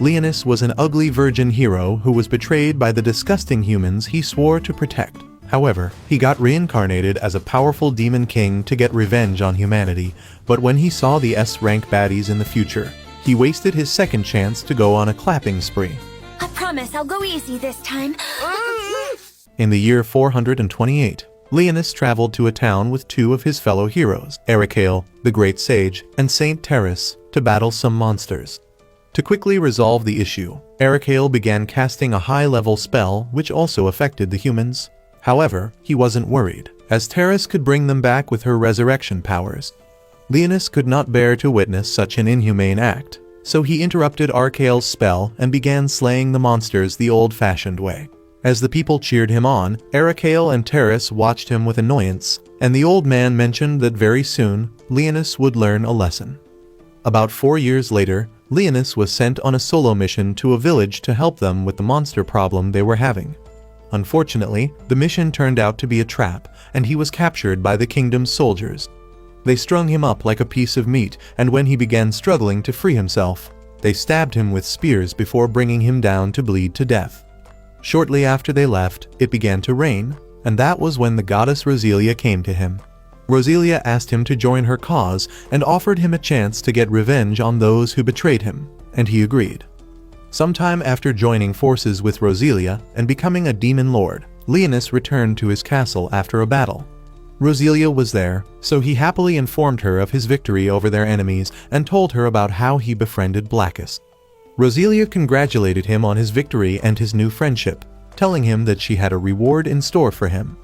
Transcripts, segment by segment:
Leonis was an ugly virgin hero who was betrayed by the disgusting humans he swore to protect. However, he got reincarnated as a powerful demon king to get revenge on humanity, but when he saw the S-rank baddies in the future, he wasted his second chance to go on a clapping spree. I promise I'll go easy this time. In the year 428, Leonis traveled to a town with two of his fellow heroes, Ericale, the Great Sage, and Saint Terrace, to battle some monsters. To quickly resolve the issue, Ericale began casting a high-level spell which also affected the humans. However, he wasn't worried, as Terrace could bring them back with her resurrection powers. Leonis could not bear to witness such an inhumane act, so he interrupted Ericale's spell and began slaying the monsters the old-fashioned way. As the people cheered him on, Ericale and Terrace watched him with annoyance, and the old man mentioned that very soon, Leonis would learn a lesson. About 4 years later, Leonis was sent on a solo mission to a village to help them with the monster problem they were having. Unfortunately, the mission turned out to be a trap, and he was captured by the kingdom's soldiers. They strung him up like a piece of meat, and when he began struggling to free himself, they stabbed him with spears before bringing him down to bleed to death. Shortly after they left, it began to rain, and that was when the goddess Roselia came to him. Roselia asked him to join her cause and offered him a chance to get revenge on those who betrayed him, and he agreed. Sometime after joining forces with Roselia and becoming a demon lord, Leonis returned to his castle after a battle. Roselia was there, so he happily informed her of his victory over their enemies and told her about how he befriended Blackus. Roselia congratulated him on his victory and his new friendship, telling him that she had a reward in store for him.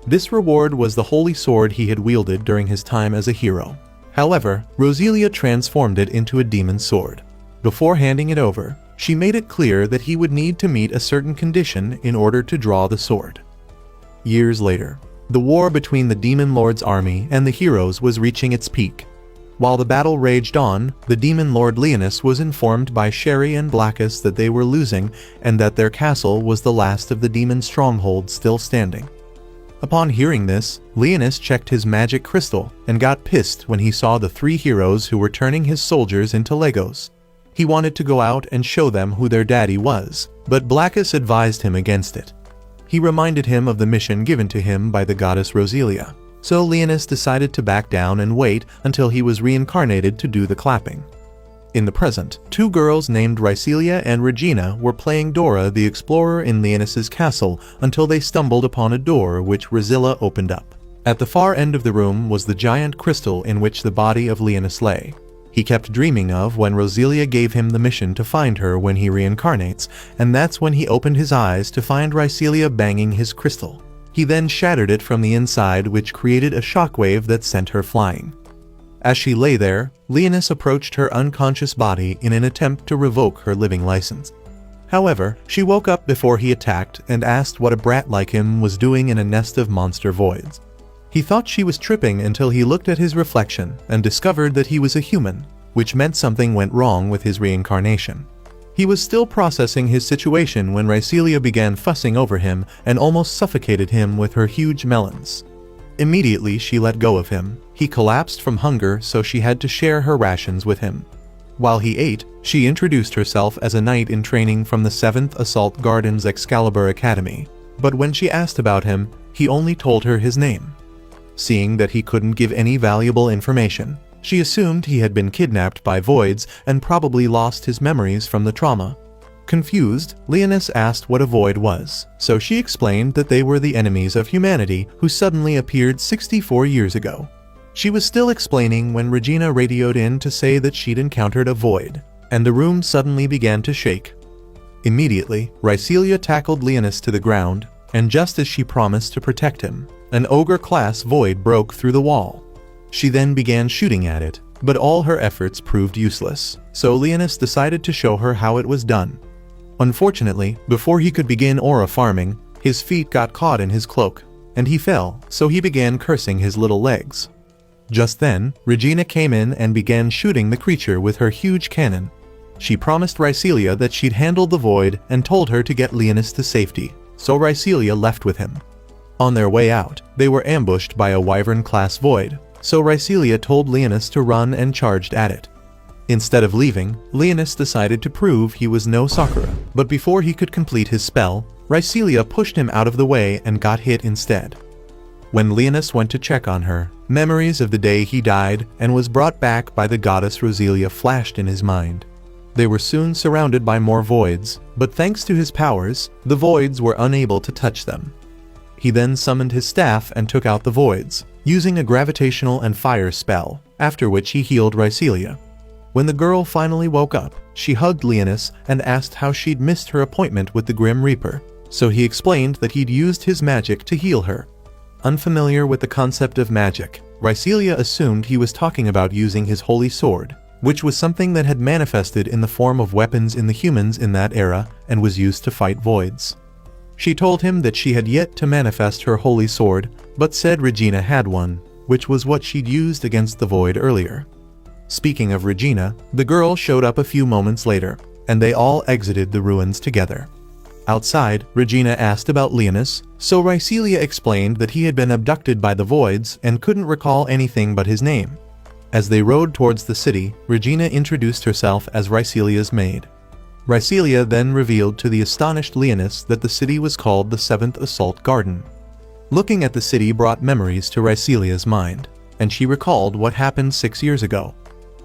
This reward was the holy sword he had wielded during his time as a hero. However, Roselia transformed it into a demon sword. Before handing it over, she made it clear that he would need to meet a certain condition in order to draw the sword. Years later, the war between the Demon Lord's army and the heroes was reaching its peak. While the battle raged on, the Demon Lord Leonis was informed by Sherry and Blackus that they were losing and that their castle was the last of the demon strongholds still standing. Upon hearing this, Leonis checked his magic crystal and got pissed when he saw the three heroes who were turning his soldiers into Legos. He wanted to go out and show them who their daddy was, but Blackus advised him against it. He reminded him of the mission given to him by the goddess Roselia. So Leonis decided to back down and wait until he was reincarnated to do the clapping. In the present, two girls named Rhysselia and Regina were playing Dora the Explorer in Leonis's castle until they stumbled upon a door which Rhysselia opened up. At the far end of the room was the giant crystal in which the body of Leonis lay. He kept dreaming of when Roselia gave him the mission to find her when he reincarnates, and that's when he opened his eyes to find Rhysselia banging his crystal. He then shattered it from the inside, which created a shockwave that sent her flying. As she lay there, Leonis approached her unconscious body in an attempt to revoke her living license. However, she woke up before he attacked and asked what a brat like him was doing in a nest of monster voids. He thought she was tripping until he looked at his reflection and discovered that he was a human, which meant something went wrong with his reincarnation. He was still processing his situation when Rhysselia began fussing over him and almost suffocated him with her huge melons. Immediately she let go of him. He collapsed from hunger, so she had to share her rations with him. While he ate, she introduced herself as a knight in training from the 7th Assault Gardens Excalibur Academy, but when she asked about him, he only told her his name. Seeing that he couldn't give any valuable information, she assumed he had been kidnapped by voids and probably lost his memories from the trauma. Confused, Leonis asked what a void was, so she explained that they were the enemies of humanity who suddenly appeared 64 years ago. She was still explaining when Regina radioed in to say that she'd encountered a void, and the room suddenly began to shake. Immediately, Rhysselia tackled Leonis to the ground, and just as she promised to protect him, an ogre-class void broke through the wall. She then began shooting at it, but all her efforts proved useless, so Leonis decided to show her how it was done. Unfortunately, before he could begin aura farming, his feet got caught in his cloak, and he fell, so he began cursing his little legs. Just then, Regina came in and began shooting the creature with her huge cannon. She promised Rhysselia that she'd handle the void and told her to get Leonis to safety, so Rhysselia left with him. On their way out, they were ambushed by a wyvern-class void, so Rhysselia told Leonis to run and charged at it. Instead of leaving, Leonis decided to prove he was no Sakura, but before he could complete his spell, Rhycelia pushed him out of the way and got hit instead. When Leonis went to check on her, memories of the day he died and was brought back by the goddess Roselia flashed in his mind. They were soon surrounded by more voids, but thanks to his powers, the voids were unable to touch them. He then summoned his staff and took out the voids, using a gravitational and fire spell, after which he healed Rhycelia. When the girl finally woke up, she hugged Leonis and asked how she'd missed her appointment with the Grim Reaper, so he explained that he'd used his magic to heal her. Unfamiliar with the concept of magic, Rhycelia assumed he was talking about using his holy sword, which was something that had manifested in the form of weapons in the humans in that era and was used to fight voids. She told him that she had yet to manifest her holy sword, but said Regina had one, which was what she'd used against the void earlier. Speaking of Regina, the girl showed up a few moments later, and they all exited the ruins together. Outside, Regina asked about Leonis, so Rhycelia explained that he had been abducted by the voids and couldn't recall anything but his name. As they rode towards the city, Regina introduced herself as Rhycelia's maid. Rhycelia then revealed to the astonished Leonis that the city was called the 7th Assault Garden. Looking at the city brought memories to Rhycelia's mind, and she recalled what happened 6 years ago.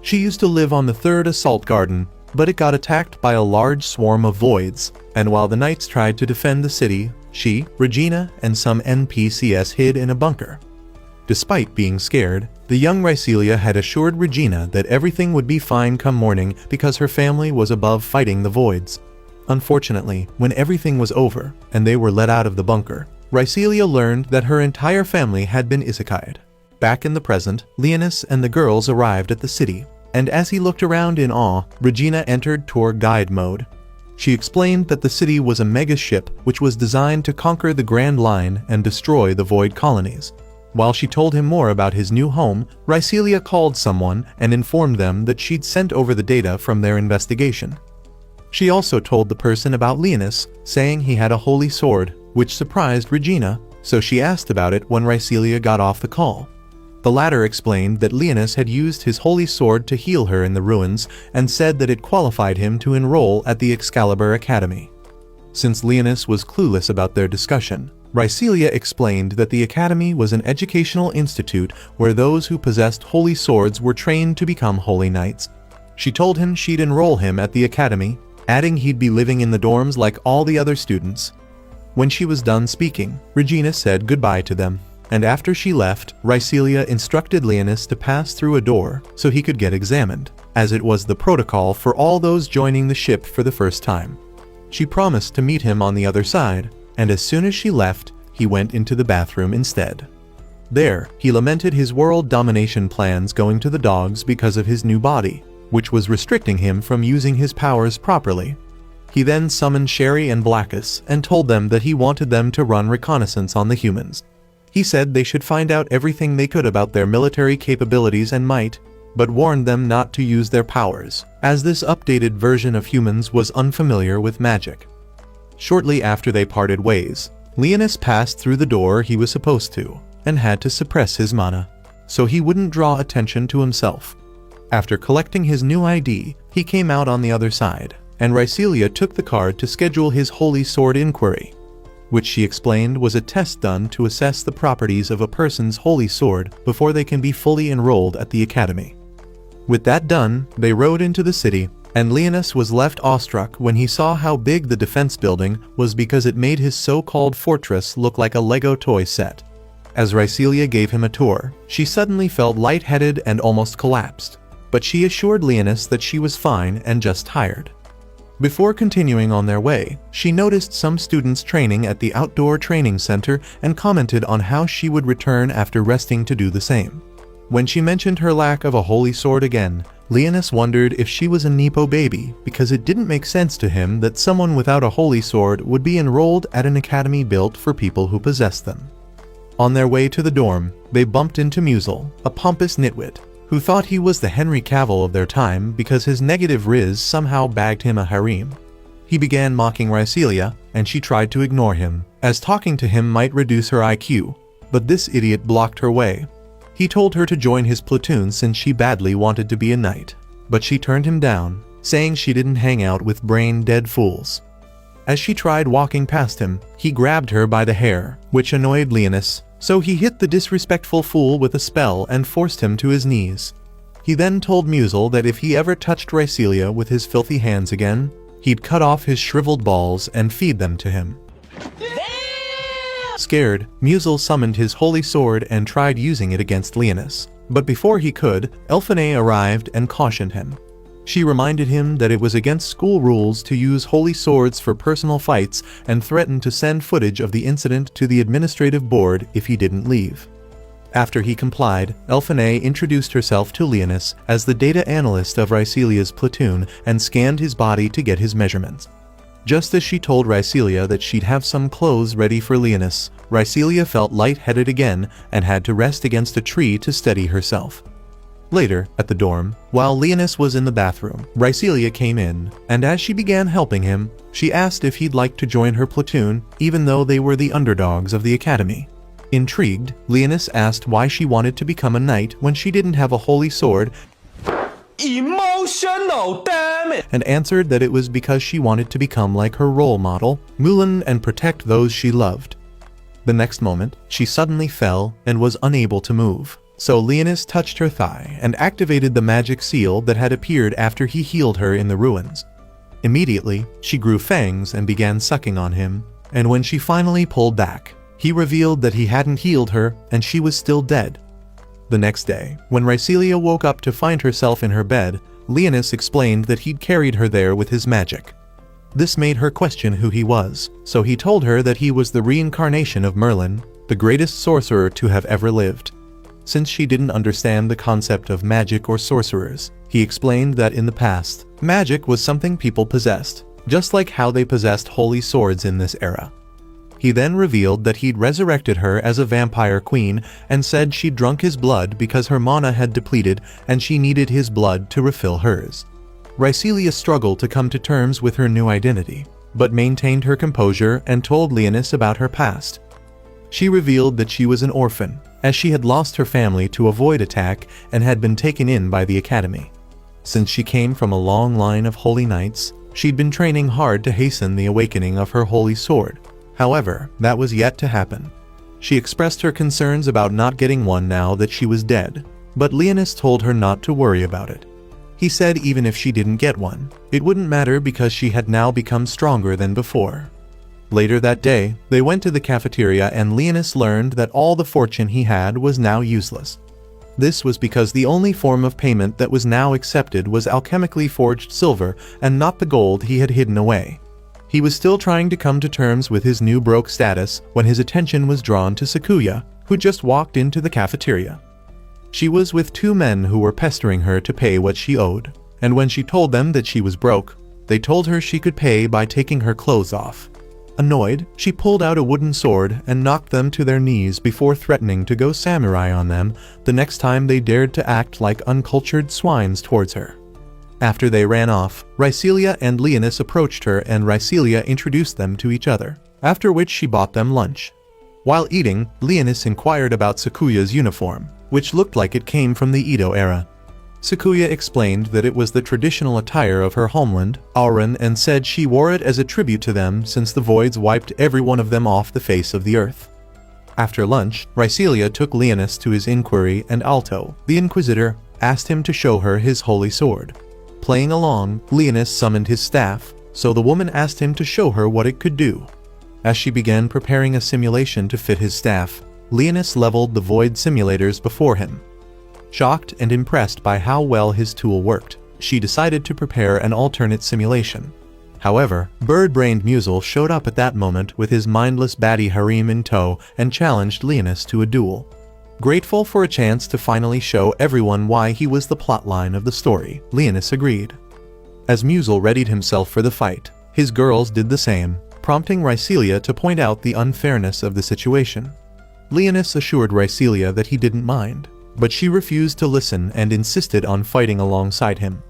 She used to live on the 3rd Assault Garden, but it got attacked by a large swarm of voids, and while the knights tried to defend the city, she, Regina, and some NPCs hid in a bunker. Despite being scared, the young Rhycelia had assured Regina that everything would be fine come morning because her family was above fighting the voids. Unfortunately, when everything was over, and they were let out of the bunker, Rhycelia learned that her entire family had been isekai'd. Back in the present, Leonis and the girls arrived at the city, and as he looked around in awe, Regina entered tour guide mode. She explained that the city was a mega-ship which was designed to conquer the Grand Line and destroy the Void colonies. While she told him more about his new home, Rhycelia called someone and informed them that she'd sent over the data from their investigation. She also told the person about Leonis, saying he had a holy sword, which surprised Regina, so she asked about it when Rhycelia got off the call. The latter explained that Leonis had used his holy sword to heal her in the ruins and said that it qualified him to enroll at the Excalibur Academy. Since Leonis was clueless about their discussion, Rhycelia explained that the Academy was an educational institute where those who possessed holy swords were trained to become holy knights. She told him she'd enroll him at the Academy, adding he'd be living in the dorms like all the other students. When she was done speaking, Regina said goodbye to them, and after she left, Rhycelia instructed Leonis to pass through a door so he could get examined, as it was the protocol for all those joining the ship for the first time. She promised to meet him on the other side, and as soon as she left, he went into the bathroom instead. There, he lamented his world domination plans going to the dogs because of his new body, which was restricting him from using his powers properly. He then summoned Sherry and Blackus and told them that he wanted them to run reconnaissance on the humans. He said they should find out everything they could about their military capabilities and might, but warned them not to use their powers, as this updated version of humans was unfamiliar with magic. Shortly after they parted ways, Leonis passed through the door he was supposed to, and had to suppress his mana, so he wouldn't draw attention to himself. After collecting his new ID, he came out on the other side, and Rhycelia took the card to schedule his holy sword inquiry, which she explained was a test done to assess the properties of a person's holy sword before they can be fully enrolled at the Academy. With that done, they rode into the city, and Leonis was left awestruck when he saw how big the defense building was because it made his so-called fortress look like a Lego toy set. As Rhycelia gave him a tour, she suddenly felt lightheaded and almost collapsed, but she assured Leonis that she was fine and just tired. Before continuing on their way, she noticed some students training at the outdoor training center and commented on how she would return after resting to do the same. When she mentioned her lack of a holy sword again, Leonis wondered if she was a Nepo baby because it didn't make sense to him that someone without a holy sword would be enrolled at an academy built for people who possess them. On their way to the dorm, they bumped into Musil, a pompous nitwit, who thought he was the Henry Cavill of their time because his negative riz somehow bagged him a harem. He began mocking Rhycelia, and she tried to ignore him, as talking to him might reduce her IQ, but this idiot blocked her way. He told her to join his platoon since she badly wanted to be a knight. but she turned him down, saying she didn't hang out with brain-dead fools. As she tried walking past him, he grabbed her by the hair, which annoyed Leonis, so he hit the disrespectful fool with a spell and forced him to his knees. He then told Musil that if he ever touched Rhycelia with his filthy hands again, he'd cut off his shriveled balls and feed them to him. Scared, Musil summoned his holy sword and tried using it against Leonis, but before he could, Elphinae arrived and cautioned him. She reminded him that it was against school rules to use holy swords for personal fights and threatened to send footage of the incident to the administrative board if he didn't leave. After he complied, Elphinae introduced herself to Leonis as the data analyst of Rhycelia's platoon and scanned his body to get his measurements. Just as she told Rhycelia that she'd have some clothes ready for Leonis, Rhycelia felt lightheaded again and had to rest against a tree to steady herself. Later, at the dorm, while Leonis was in the bathroom, Rhycelia came in, and as she began helping him, she asked if he'd like to join her platoon, even though they were the underdogs of the academy. Intrigued, Leonis asked why she wanted to become a knight when she didn't have a holy sword, emotional, damn it! And answered that it was because she wanted to become like her role model, Mulan, and protect those she loved. The next moment, she suddenly fell and was unable to move. So Leonis touched her thigh and activated the magic seal that had appeared after he healed her in the ruins. Immediately, she grew fangs and began sucking on him, and when she finally pulled back, he revealed that he hadn't healed her and she was still dead. The next day, when Rhycelia woke up to find herself in her bed, Leonis explained that he'd carried her there with his magic. This made her question who he was, so he told her that he was the reincarnation of Merlin, the greatest sorcerer to have ever lived. Since she didn't understand the concept of magic or sorcerers, he explained that in the past, magic was something people possessed, just like how they possessed holy swords in this era. He then revealed that he'd resurrected her as a vampire queen and said she'd drunk his blood because her mana had depleted and she needed his blood to refill hers. Rhycelia struggled to come to terms with her new identity, but maintained her composure and told Leonis about her past. She revealed that she was an orphan, as she had lost her family to a void attack and had been taken in by the academy. Since she came from a long line of holy knights, she'd been training hard to hasten the awakening of her holy sword. However, that was yet to happen. She expressed her concerns about not getting one now that she was dead, but Leonis told her not to worry about it. He said even if she didn't get one, it wouldn't matter because she had now become stronger than before. Later that day, they went to the cafeteria and Leonis learned that all the fortune he had was now useless. This was because the only form of payment that was now accepted was alchemically forged silver and not the gold he had hidden away. He was still trying to come to terms with his new broke status when his attention was drawn to Sakuya, who just walked into the cafeteria. She was with two men who were pestering her to pay what she owed, and when she told them that she was broke, they told her she could pay by taking her clothes off. Annoyed, she pulled out a wooden sword and knocked them to their knees before threatening to go samurai on them the next time they dared to act like uncultured swines towards her. After they ran off, Rhycelia and Leonis approached her and Rhycelia introduced them to each other, after which she bought them lunch. While eating, Leonis inquired about Sakuya's uniform, which looked like it came from the Edo era. Sakuya explained that it was the traditional attire of her homeland, Auran, and said she wore it as a tribute to them since the voids wiped every one of them off the face of the earth. After lunch, Rhycelia took Leonis to his inquiry and Alto, the Inquisitor, asked him to show her his holy sword. Playing along, Leonis summoned his staff, so the woman asked him to show her what it could do. As she began preparing a simulation to fit his staff, Leonis leveled the void simulators before him. Shocked and impressed by how well his tool worked, she decided to prepare an alternate simulation. However, bird-brained Musil showed up at that moment with his mindless baddie harem in tow and challenged Leonis to a duel. Grateful for a chance to finally show everyone why he was the plotline of the story, Leonis agreed. As Musil readied himself for the fight, his girls did the same, prompting Rhycelia to point out the unfairness of the situation. Leonis assured Rhycelia that he didn't mind, but she refused to listen and insisted on fighting alongside him.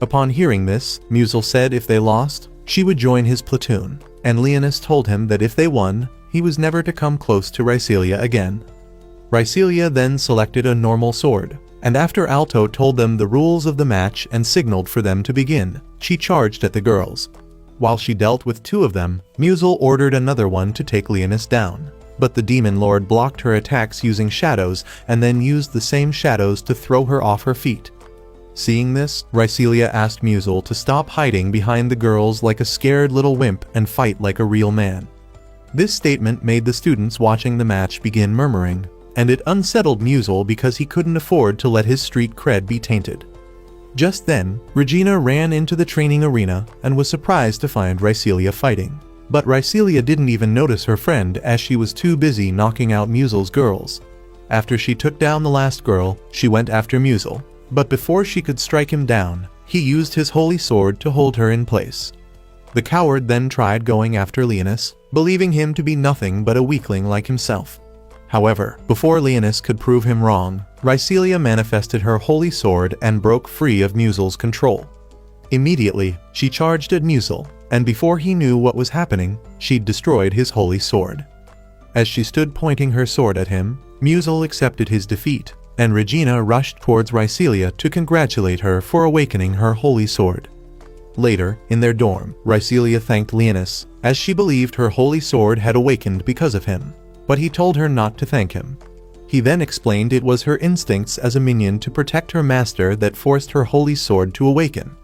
Upon hearing this, Musil said if they lost, she would join his platoon, and Leonis told him that if they won, he was never to come close to Rhycelia again. Rhycelia then selected a normal sword, And after Alto told them the rules of the match and signaled for them to begin, she charged at the girls. While she dealt with 2 of them, Musil ordered another one to take Leonis down. But the Demon Lord blocked her attacks using shadows and then used the same shadows to throw her off her feet. Seeing this, Rhycelia asked Musil to stop hiding behind the girls like a scared little wimp and fight like a real man. This statement made the students watching the match begin murmuring, and it unsettled Musil because he couldn't afford to let his street cred be tainted. Just then, Regina ran into the training arena and was surprised to find Rhycelia fighting. But Rhycelia didn't even notice her friend as she was too busy knocking out Musil's girls. After she took down the last girl, she went after Musil, but before she could strike him down, he used his holy sword to hold her in place. The coward then tried going after Leonis, believing him to be nothing but a weakling like himself. However, before Leonis could prove him wrong, Rhycelia manifested her holy sword and broke free of Musil's control. Immediately, she charged at Musil, and before he knew what was happening, she'd destroyed his holy sword. As she stood pointing her sword at him, Musil accepted his defeat, and Regina rushed towards Rhycelia to congratulate her for awakening her holy sword. Later, in their dorm, Rhycelia thanked Leonis, as she believed her holy sword had awakened because of him, but he told her not to thank him. He then explained it was her instincts as a minion to protect her master that forced her holy sword to awaken.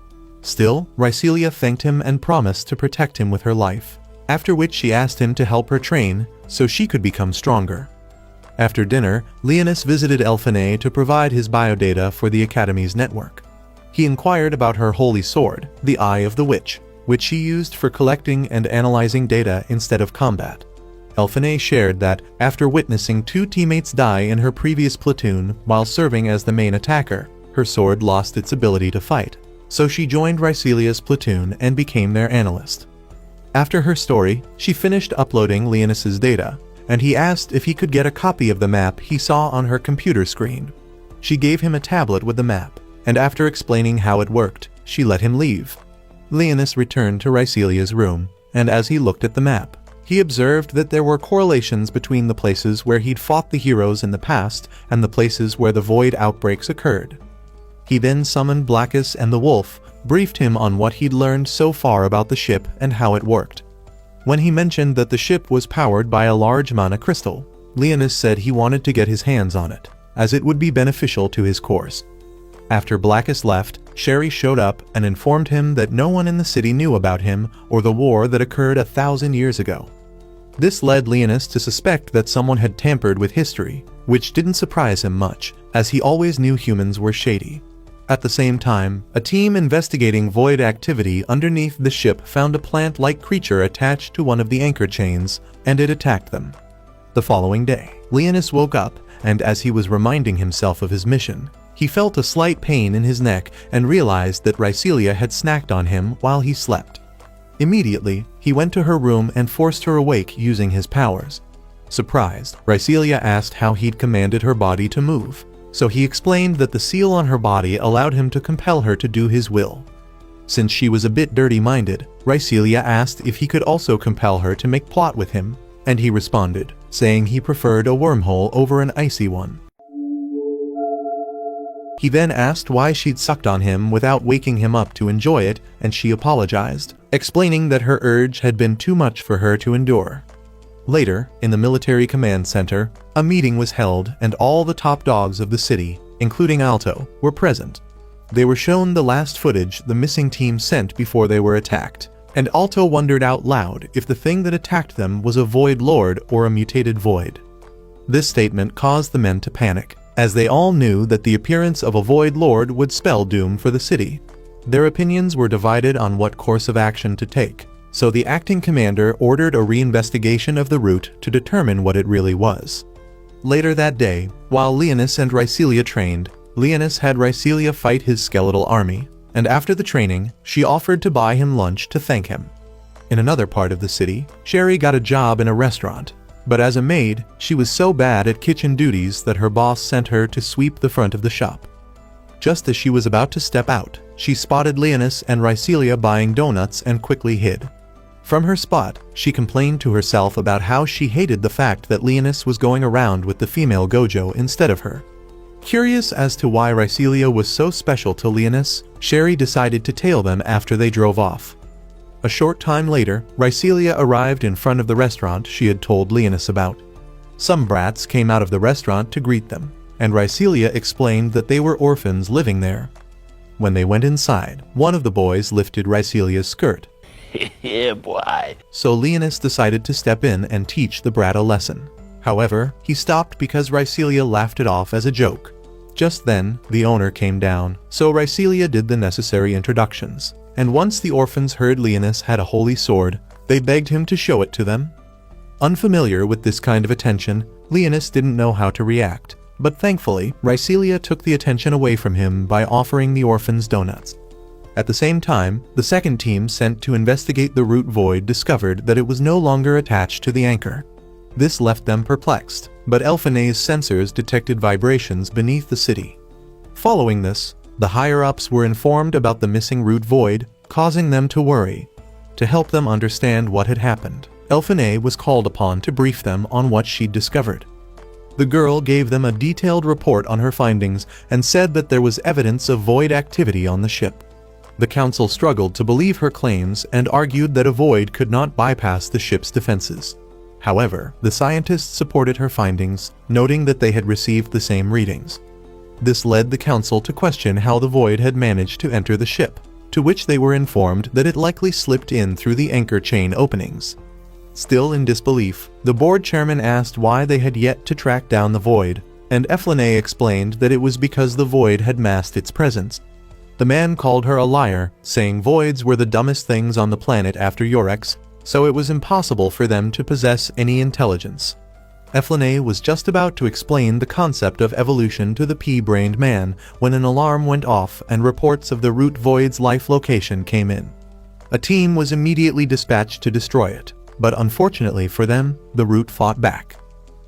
Still, Rhycelia thanked him and promised to protect him with her life, after which she asked him to help her train so she could become stronger. After dinner, Leonis visited Elphinae to provide his biodata for the Academy's network. He inquired about her holy sword, the Eye of the Witch, which she used for collecting and analyzing data instead of combat. Elphinae shared that, after witnessing 2 teammates die in her previous platoon while serving as the main attacker, her sword lost its ability to fight, so she joined Rhycelia's platoon and became their analyst. After her story, she finished uploading Leonis's data, and he asked if he could get a copy of the map he saw on her computer screen. She gave him a tablet with the map, and after explaining how it worked, she let him leave. Leonis returned to Rhycelia's room, and as he looked at the map, he observed that there were correlations between the places where he'd fought the heroes in the past and the places where the void outbreaks occurred. He then summoned Blackus and the wolf, briefed him on what he'd learned so far about the ship and how it worked. When he mentioned that the ship was powered by a large mana crystal, Leonis said he wanted to get his hands on it, as it would be beneficial to his course. After Blackus left, Sherry showed up and informed him that no one in the city knew about him or the war that occurred 1,000 years ago. This led Leonis to suspect that someone had tampered with history, which didn't surprise him much, as he always knew humans were shady. At the same time, a team investigating void activity underneath the ship found a plant-like creature attached to one of the anchor chains, and it attacked them. The following day, Leonis woke up, and as he was reminding himself of his mission, he felt a slight pain in his neck and realized that Rhycelia had snacked on him while he slept. Immediately, he went to her room and forced her awake using his powers. Surprised, Rhycelia asked how he'd commanded her body to move, so he explained that the seal on her body allowed him to compel her to do his will. Since she was a bit dirty-minded, Rhycelia asked if he could also compel her to make plot with him, and he responded, saying he preferred a wormhole over an icy one. He then asked why she'd sucked on him without waking him up to enjoy it, and she apologized, explaining that her urge had been too much for her to endure. Later, in the military command center, a meeting was held and all the top dogs of the city, including Alto, were present. They were shown the last footage the missing team sent before they were attacked, and Alto wondered out loud if the thing that attacked them was a Void Lord or a mutated Void. This statement caused the men to panic, as they all knew that the appearance of a Void Lord would spell doom for the city. Their opinions were divided on what course of action to take, so the acting commander ordered a reinvestigation of the route to determine what it really was. Later that day, while Leonis and Rhycelia trained, Leonis had Rhycelia fight his skeletal army, and after the training, she offered to buy him lunch to thank him. In another part of the city, Sherry got a job in a restaurant, but as a maid, she was so bad at kitchen duties that her boss sent her to sweep the front of the shop. Just as she was about to step out, she spotted Leonis and Rhycelia buying donuts and quickly hid. From her spot, she complained to herself about how she hated the fact that Leonis was going around with the female Gojo instead of her. Curious as to why Rhycelia was so special to Leonis, Sherry decided to tail them after they drove off. A short time later, Rhycelia arrived in front of the restaurant she had told Leonis about. Some brats came out of the restaurant to greet them, and Rhycelia explained that they were orphans living there. When they went inside, one of the boys lifted Rhycelia's skirt. Yeah, boy. So Leonis decided to step in and teach the brat a lesson. However, he stopped because Rhycelia laughed it off as a joke. Just then, the owner came down, so Rhycelia did the necessary introductions, and once the orphans heard Leonis had a holy sword, they begged him to show it to them. Unfamiliar with this kind of attention, Leonis didn't know how to react, but thankfully, Rhycelia took the attention away from him by offering the orphans donuts. At the same time, the second team sent to investigate the root void discovered that it was no longer attached to the anchor. This left them perplexed, but Elphine's sensors detected vibrations beneath the city. Following this, the higher-ups were informed about the missing root void, causing them to worry. To help them understand what had happened, Elphine was called upon to brief them on what she'd discovered. The girl gave them a detailed report on her findings and said that there was evidence of void activity on the ship. The council struggled to believe her claims and argued that a void could not bypass the ship's defenses. However, the scientists supported her findings, noting that they had received the same readings. This led the council to question how the void had managed to enter the ship, to which they were informed that it likely slipped in through the anchor chain openings. Still in disbelief, the board chairman asked why they had yet to track down the void, and Elphine explained that it was because the void had masked its presence. The man called her a liar, saying voids were the dumbest things on the planet after Yorex, so it was impossible for them to possess any intelligence. Elphine was just about to explain the concept of evolution to the pea-brained man when an alarm went off and reports of the root void's life location came in. A team was immediately dispatched to destroy it, but unfortunately for them, the root fought back.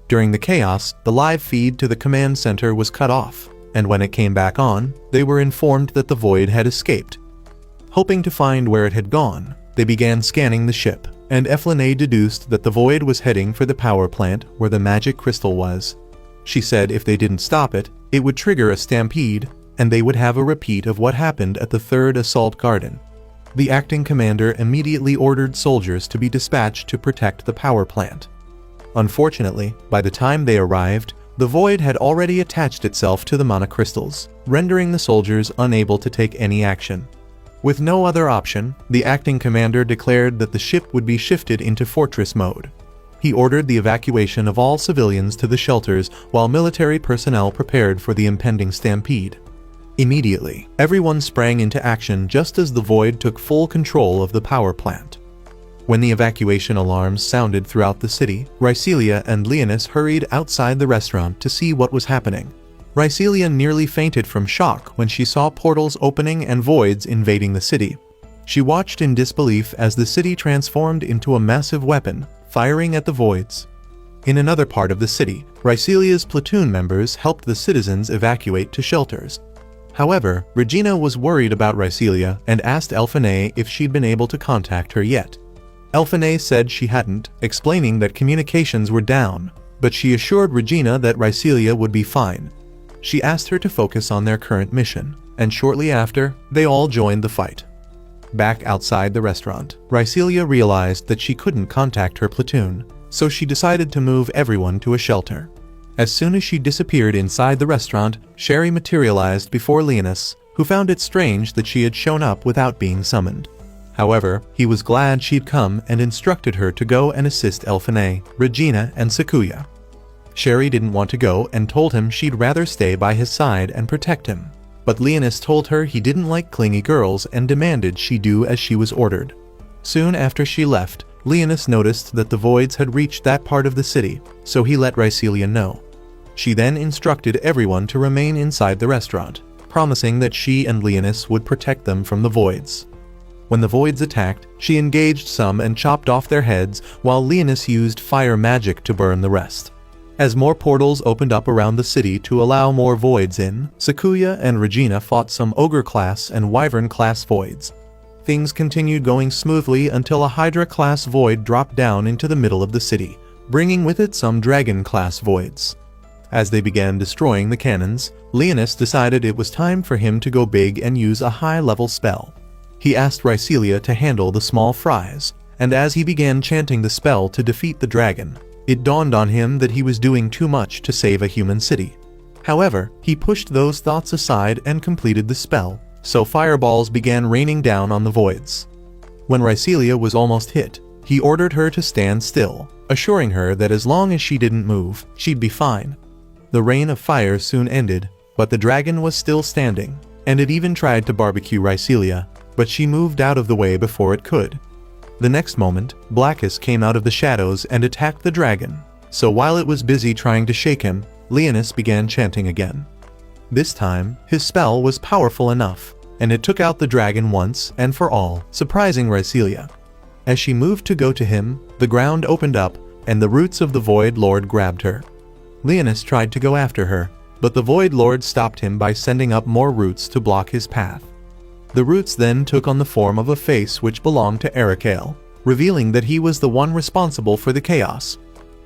During the chaos, the live feed to the command center was cut off, and when it came back on, they were informed that the void had escaped. Hoping to find where it had gone, they began scanning the ship, and Elphine deduced that the void was heading for the power plant where the magic crystal was. She said if they didn't stop it, it would trigger a stampede, and they would have a repeat of what happened at the third assault garden. The acting commander immediately ordered soldiers to be dispatched to protect the power plant. Unfortunately, by the time they arrived, the void had already attached itself to the mana crystals, rendering the soldiers unable to take any action. With no other option, the acting commander declared that the ship would be shifted into fortress mode. He ordered the evacuation of all civilians to the shelters while military personnel prepared for the impending stampede. Immediately, everyone sprang into action just as the void took full control of the power plant. When the evacuation alarms sounded throughout the city, Rhycelia and Leonis hurried outside the restaurant to see what was happening. Rhycelia nearly fainted from shock when she saw portals opening and voids invading the city. She watched in disbelief as the city transformed into a massive weapon, firing at the voids. In another part of the city, Rhycelia's platoon members helped the citizens evacuate to shelters. However, Regina was worried about Rhycelia and asked Elphine if she'd been able to contact her yet. Elphine said she hadn't, explaining that communications were down, but she assured Regina that Rhycelia would be fine. She asked her to focus on their current mission, and shortly after, they all joined the fight. Back outside the restaurant, Rhycelia realized that she couldn't contact her platoon, so she decided to move everyone to a shelter. As soon as she disappeared inside the restaurant, Sherry materialized before Leonis, who found it strange that she had shown up without being summoned. However, he was glad she'd come and instructed her to go and assist Elphine, Regina, and Sakuya. Sherry didn't want to go and told him she'd rather stay by his side and protect him, but Leonis told her he didn't like clingy girls and demanded she do as she was ordered. Soon after she left, Leonis noticed that the voids had reached that part of the city, so he let Rhycelia know. She then instructed everyone to remain inside the restaurant, promising that she and Leonis would protect them from the voids. When the voids attacked, she engaged some and chopped off their heads, while Leonis used fire magic to burn the rest. As more portals opened up around the city to allow more voids in, Sakuya and Regina fought some Ogre-class and Wyvern-class voids. Things continued going smoothly until a Hydra-class void dropped down into the middle of the city, bringing with it some Dragon-class voids. As they began destroying the cannons, Leonis decided it was time for him to go big and use a high-level spell. He asked Rhycelia to handle the small fries, and as he began chanting the spell to defeat the dragon, it dawned on him that he was doing too much to save a human city. However, he pushed those thoughts aside and completed the spell, so fireballs began raining down on the voids. When Rhycelia was almost hit, he ordered her to stand still, assuring her that as long as she didn't move, she'd be fine. The rain of fire soon ended, but the dragon was still standing, and it even tried to barbecue Rhycelia, but she moved out of the way before it could. The next moment, Blackus came out of the shadows and attacked the dragon, so while it was busy trying to shake him, Leonis began chanting again. This time, his spell was powerful enough, and it took out the dragon once and for all, surprising Rhycelia. As she moved to go to him, the ground opened up, and the roots of the Void Lord grabbed her. Leonis tried to go after her, but the Void Lord stopped him by sending up more roots to block his path. The roots then took on the form of a face which belonged to Arakale, revealing that he was the one responsible for the chaos.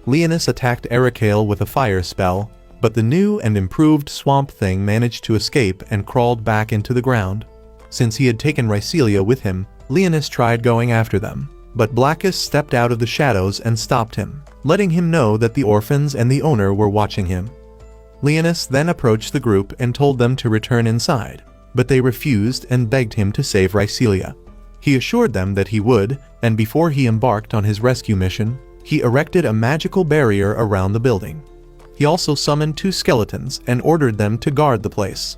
Leonis attacked Arakale with a fire spell, but the new and improved Swamp Thing managed to escape and crawled back into the ground. Since he had taken Rhycelia with him, Leonis tried going after them, but Blackus stepped out of the shadows and stopped him, letting him know that the orphans and the owner were watching him. Leonis then approached the group and told them to return inside, but they refused and begged him to save Rhycelia. He assured them that he would, and before he embarked on his rescue mission, he erected a magical barrier around the building. He also summoned 2 skeletons and ordered them to guard the place.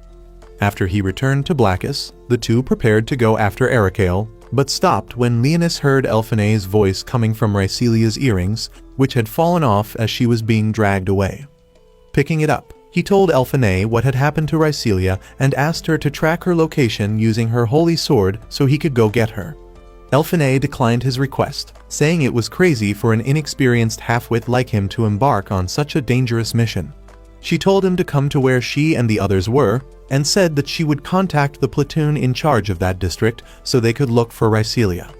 After he returned to Blackus, the two prepared to go after Arakale, but stopped when Leonis heard Elphane's voice coming from Rhycelia's earrings, which had fallen off as she was being dragged away. Picking it up, he told Elphane what had happened to Rhycelia and asked her to track her location using her holy sword so he could go get her. Elphane declined his request, saying it was crazy for an inexperienced half-wit like him to embark on such a dangerous mission. She told him to come to where she and the others were, and said that she would contact the platoon in charge of that district so they could look for Rhycelia.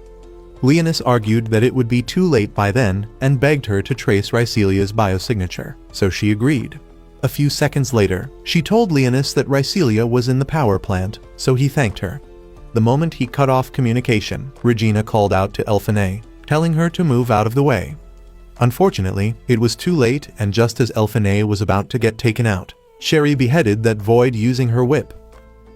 Leonis argued that it would be too late by then and begged her to trace Rhycelia's biosignature, so she agreed. A few seconds later, she told Leonis that Rhycelia was in the power plant, so he thanked her. The moment he cut off communication, Regina called out to Elphane, telling her to move out of the way. Unfortunately, it was too late, and just as Elphane was about to get taken out, Sherry beheaded that void using her whip.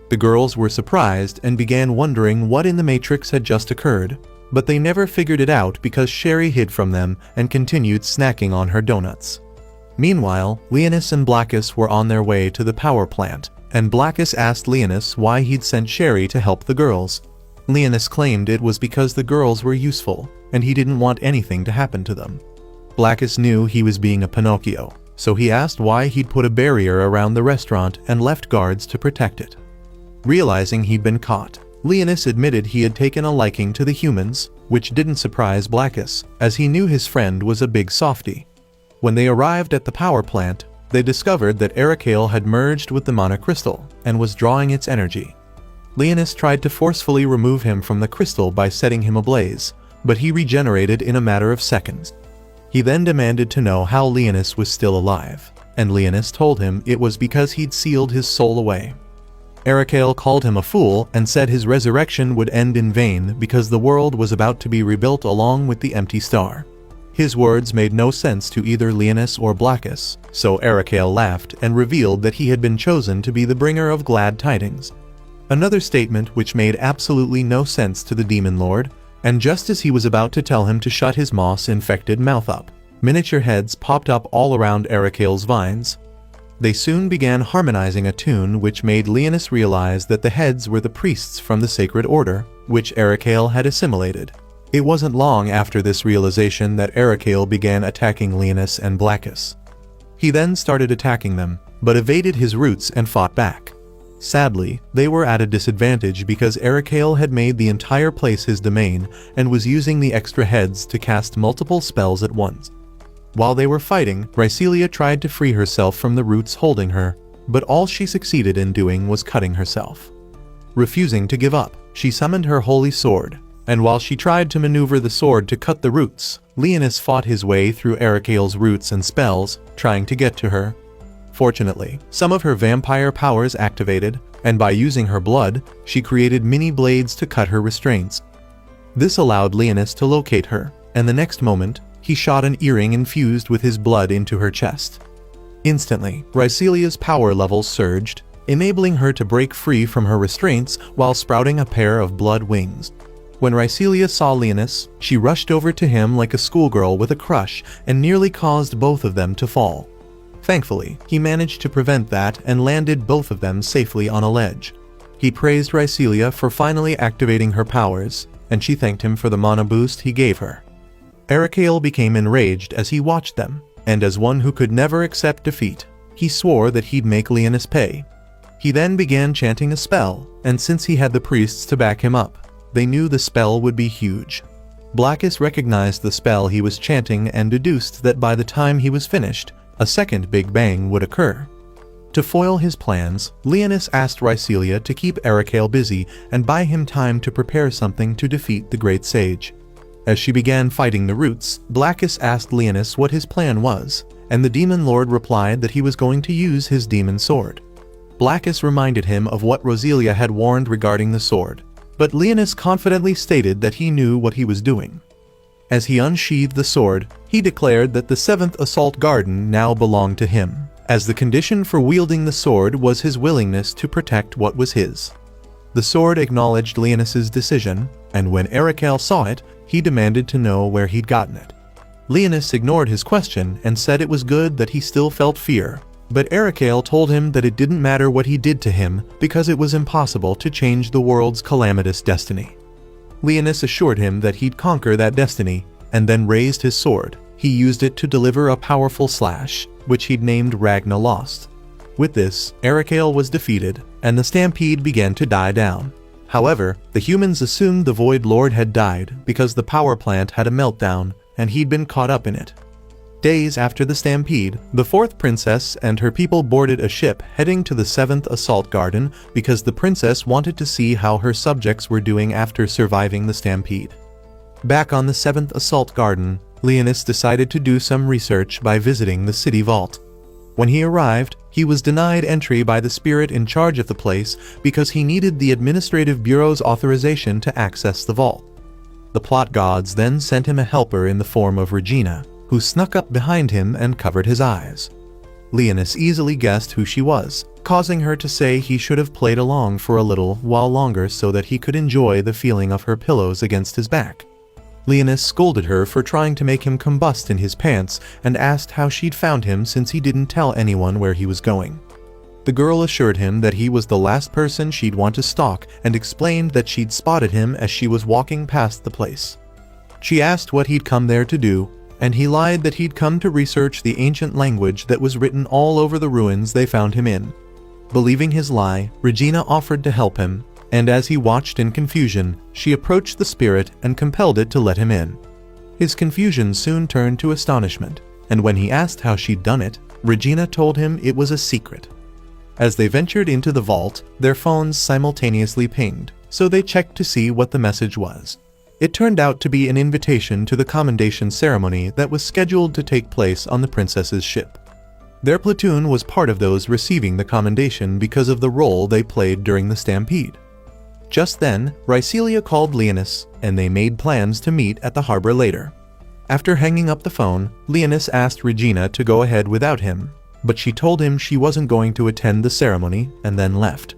The girls were surprised and began wondering what in the Matrix had just occurred, but they never figured it out because Sherry hid from them and continued snacking on her donuts. Meanwhile, Leonis and Blackus were on their way to the power plant, and Blackus asked Leonis why he'd sent Sherry to help the girls. Leonis claimed it was because the girls were useful, and he didn't want anything to happen to them. Blackus knew he was being a Pinocchio, so he asked why he'd put a barrier around the restaurant and left guards to protect it. Realizing he'd been caught, Leonis admitted he had taken a liking to the humans, which didn't surprise Blackus, as he knew his friend was a big softie. When they arrived at the power plant, they discovered that Arakale had merged with the mana crystal and was drawing its energy. Leonis tried to forcefully remove him from the crystal by setting him ablaze, but he regenerated in a matter of seconds. He then demanded to know how Leonis was still alive, and Leonis told him it was because he'd sealed his soul away. Arakale called him a fool and said his resurrection would end in vain because the world was about to be rebuilt along with the empty star. His words made no sense to either Leonis or Blackus, so Arakale laughed and revealed that he had been chosen to be the bringer of glad tidings. Another statement which made absolutely no sense to the Demon Lord, and just as he was about to tell him to shut his moss-infected mouth up, miniature heads popped up all around Arakale's vines. They soon began harmonizing a tune which made Leonis realize that the heads were the priests from the Sacred Order, which Arakale had assimilated. It wasn't long after this realization that Arakale began attacking Leonis and Blackus. He then started attacking them, but evaded his roots and fought back. Sadly, they were at a disadvantage because Arakale had made the entire place his domain and was using the extra heads to cast multiple spells at once. While they were fighting, Rhycelia tried to free herself from the roots holding her, but all she succeeded in doing was cutting herself. Refusing to give up, she summoned her holy sword, and while she tried to maneuver the sword to cut the roots, Leonis fought his way through Arakale's roots and spells, trying to get to her. Fortunately, some of her vampire powers activated, and by using her blood, she created mini blades to cut her restraints. This allowed Leonis to locate her, and the next moment, he shot an earring infused with his blood into her chest. Instantly, Rhyselia's power levels surged, enabling her to break free from her restraints while sprouting a pair of blood wings. When Rhyselia saw Leonis, she rushed over to him like a schoolgirl with a crush and nearly caused both of them to fall. Thankfully, he managed to prevent that and landed both of them safely on a ledge. He praised Rhyselia for finally activating her powers, and she thanked him for the mana boost he gave her. Erikael became enraged as he watched them, and as one who could never accept defeat, he swore that he'd make Leonis pay. He then began chanting a spell, and since he had the priests to back him up, they knew the spell would be huge. Blackus recognized the spell he was chanting and deduced that by the time he was finished, a second Big Bang would occur. To foil his plans, Leonis asked Rhyselia to keep Erikael busy and buy him time to prepare something to defeat the Great Sage. As she began fighting the Roots, Blackus asked Leonis what his plan was, and the Demon Lord replied that he was going to use his demon sword. Blackus reminded him of what Rhyselia had warned regarding the sword, but Leonis confidently stated that he knew what he was doing. As he unsheathed the sword, he declared that the 7th Assault Garden now belonged to him, as the condition for wielding the sword was his willingness to protect what was his. The sword acknowledged Leonis's decision, and when Erikael saw it, he demanded to know where he'd gotten it. Leonis ignored his question and said it was good that he still felt fear, but Erikael told him that it didn't matter what he did to him because it was impossible to change the world's calamitous destiny. Leonis assured him that he'd conquer that destiny, and then raised his sword. He used it to deliver a powerful slash, which he'd named Ragna Lost. With this, Erikael was defeated, and the stampede began to die down. However, the humans assumed the Void Lord had died because the power plant had a meltdown, and he'd been caught up in it. Days after the stampede, the 4th princess and her people boarded a ship heading to the 7th Assault Garden because the princess wanted to see how her subjects were doing after surviving the stampede. Back on the 7th Assault Garden, Leonis decided to do some research by visiting the city vault. When he arrived, he was denied entry by the spirit in charge of the place because he needed the Administrative Bureau's authorization to access the vault. The plot gods then sent him a helper in the form of Regina, who snuck up behind him and covered his eyes. Leonis easily guessed who she was, causing her to say he should have played along for a little while longer so that he could enjoy the feeling of her pillows against his back. Leonis scolded her for trying to make him combust in his pants and asked how she'd found him since he didn't tell anyone where he was going. The girl assured him that he was the last person she'd want to stalk and explained that she'd spotted him as she was walking past the place. She asked what he'd come there to do, and he lied that he'd come to research the ancient language that was written all over the ruins they found him in. Believing his lie, Regina offered to help him, and as he watched in confusion, she approached the spirit and compelled it to let him in. His confusion soon turned to astonishment, and when he asked how she'd done it, Regina told him it was a secret. As they ventured into the vault, their phones simultaneously pinged, so they checked to see what the message was. It turned out to be an invitation to the commendation ceremony that was scheduled to take place on the princess's ship. Their platoon was part of those receiving the commendation because of the role they played during the stampede. Just then, Rhyselia called Leonis, and they made plans to meet at the harbor later. After hanging up the phone, Leonis asked Regina to go ahead without him, but she told him she wasn't going to attend the ceremony and then left.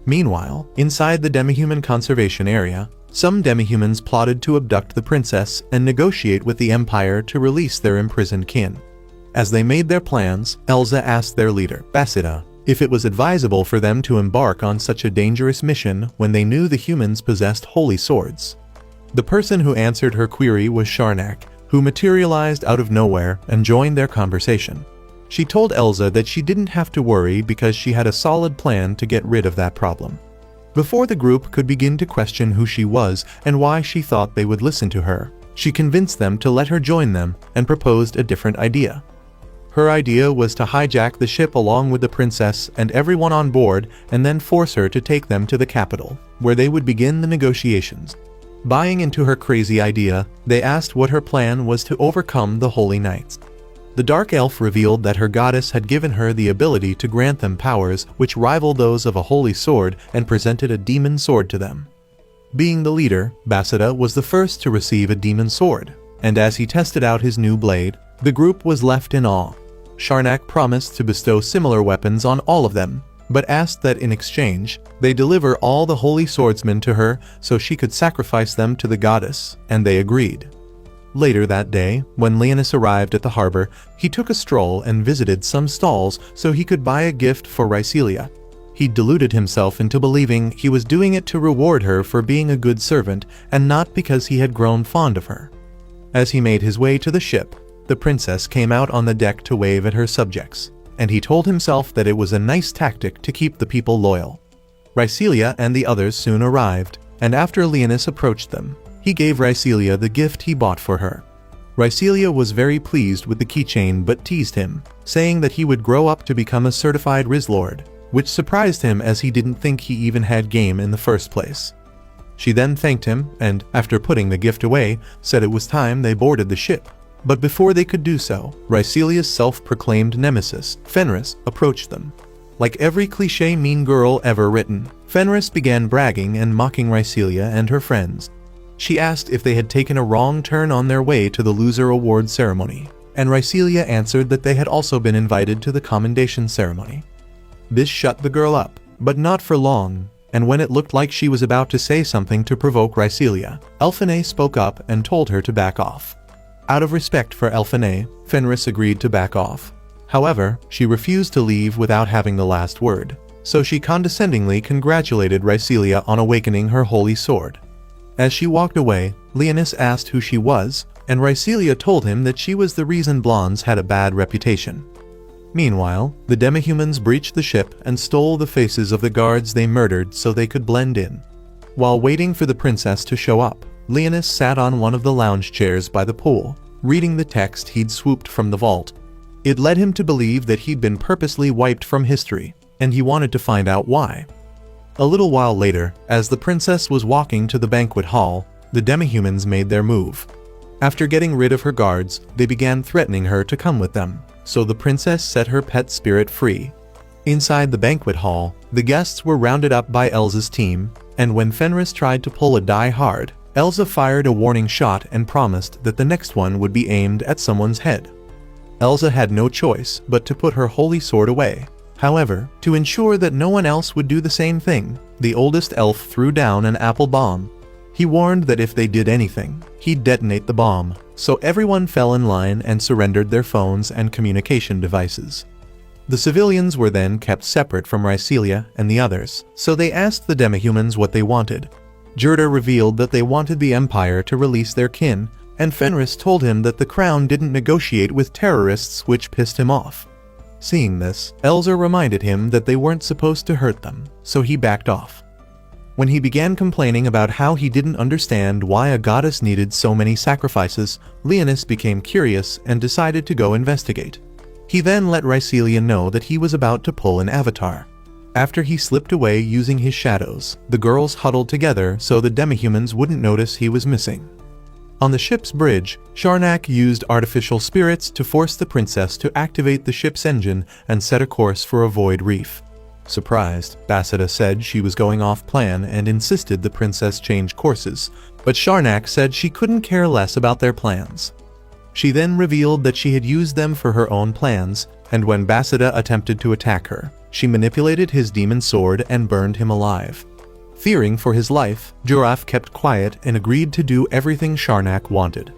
Meanwhile, inside the demihuman conservation area, some demihumans plotted to abduct the princess and negotiate with the Empire to release their imprisoned kin. As they made their plans, Elsa asked their leader, Basida, if it was advisable for them to embark on such a dangerous mission when they knew the humans possessed holy swords. The person who answered her query was Sharnak, who materialized out of nowhere and joined their conversation. She told Elsa that she didn't have to worry because she had a solid plan to get rid of that problem. Before the group could begin to question who she was and why she thought they would listen to her, she convinced them to let her join them and proposed a different idea. Her idea was to hijack the ship along with the princess and everyone on board and then force her to take them to the capital, where they would begin the negotiations. Buying into her crazy idea, they asked what her plan was to overcome the Holy Knights. The dark elf revealed that her goddess had given her the ability to grant them powers which rival those of a holy sword and presented a demon sword to them. Being the leader, Basida was the first to receive a demon sword, and as he tested out his new blade, the group was left in awe. Sharnak promised to bestow similar weapons on all of them, but asked that in exchange, they deliver all the holy swordsmen to her so she could sacrifice them to the goddess, and they agreed. Later that day, when Leonis arrived at the harbor, he took a stroll and visited some stalls so he could buy a gift for Rhysselia. He deluded himself into believing he was doing it to reward her for being a good servant and not because he had grown fond of her. As he made his way to the ship, the princess came out on the deck to wave at her subjects, and he told himself that it was a nice tactic to keep the people loyal. Rhysselia and the others soon arrived, and after Leonis approached them, he gave Rhysselia the gift he bought for her. Rhysselia was very pleased with the keychain but teased him, saying that he would grow up to become a certified Rizlord, which surprised him as he didn't think he even had game in the first place. She then thanked him and, after putting the gift away, said it was time they boarded the ship. But before they could do so, Rhyselia's self-proclaimed nemesis, Fenris, approached them. Like every cliché mean girl ever written, Fenris began bragging and mocking Rhysselia and her friends. She asked if they had taken a wrong turn on their way to the loser award ceremony, and Rhysselia answered that they had also been invited to the commendation ceremony. This shut the girl up, but not for long, and when it looked like she was about to say something to provoke Rhysselia, Elphinay spoke up and told her to back off. Out of respect for Elphinay, Fenris agreed to back off. However, she refused to leave without having the last word, so she condescendingly congratulated Rhysselia on awakening her holy sword. As she walked away, Leonis asked who she was, and Rhysselia told him that she was the reason blondes had a bad reputation. Meanwhile, the demihumans breached the ship and stole the faces of the guards they murdered so they could blend in. While waiting for the princess to show up, Leonis sat on one of the lounge chairs by the pool, reading the text he'd swooped from the vault. It led him to believe that he'd been purposely wiped from history, and he wanted to find out why. A little while later, as the princess was walking to the banquet hall, the demihumans made their move. After getting rid of her guards, they began threatening her to come with them, so the princess set her pet spirit free. Inside the banquet hall, the guests were rounded up by Elsa's team, and when Fenris tried to pull a die hard, Elsa fired a warning shot and promised that the next one would be aimed at someone's head. Elsa had no choice but to put her holy sword away. However, to ensure that no one else would do the same thing, the oldest elf threw down an apple bomb. He warned that if they did anything, he'd detonate the bomb, so everyone fell in line and surrendered their phones and communication devices. The civilians were then kept separate from Rhysselia and the others, so they asked the demihumans what they wanted. Jurda revealed that they wanted the Empire to release their kin, and Fenris told him that the Crown didn't negotiate with terrorists, which pissed him off. Seeing this, Elsa reminded him that they weren't supposed to hurt them, so he backed off. When he began complaining about how he didn't understand why a goddess needed so many sacrifices, Leonis became curious and decided to go investigate. He then let Rhysselia know that he was about to pull an avatar. After he slipped away using his shadows, the girls huddled together so the demihumans wouldn't notice he was missing. On the ship's bridge, Sharnak used artificial spirits to force the princess to activate the ship's engine and set a course for a void reef. Surprised, Basida said she was going off plan and insisted the princess change courses, but Sharnak said she couldn't care less about their plans. She then revealed that she had used them for her own plans, and when Basida attempted to attack her, she manipulated his demon sword and burned him alive. Fearing for his life, Juraf kept quiet and agreed to do everything Sharnak wanted.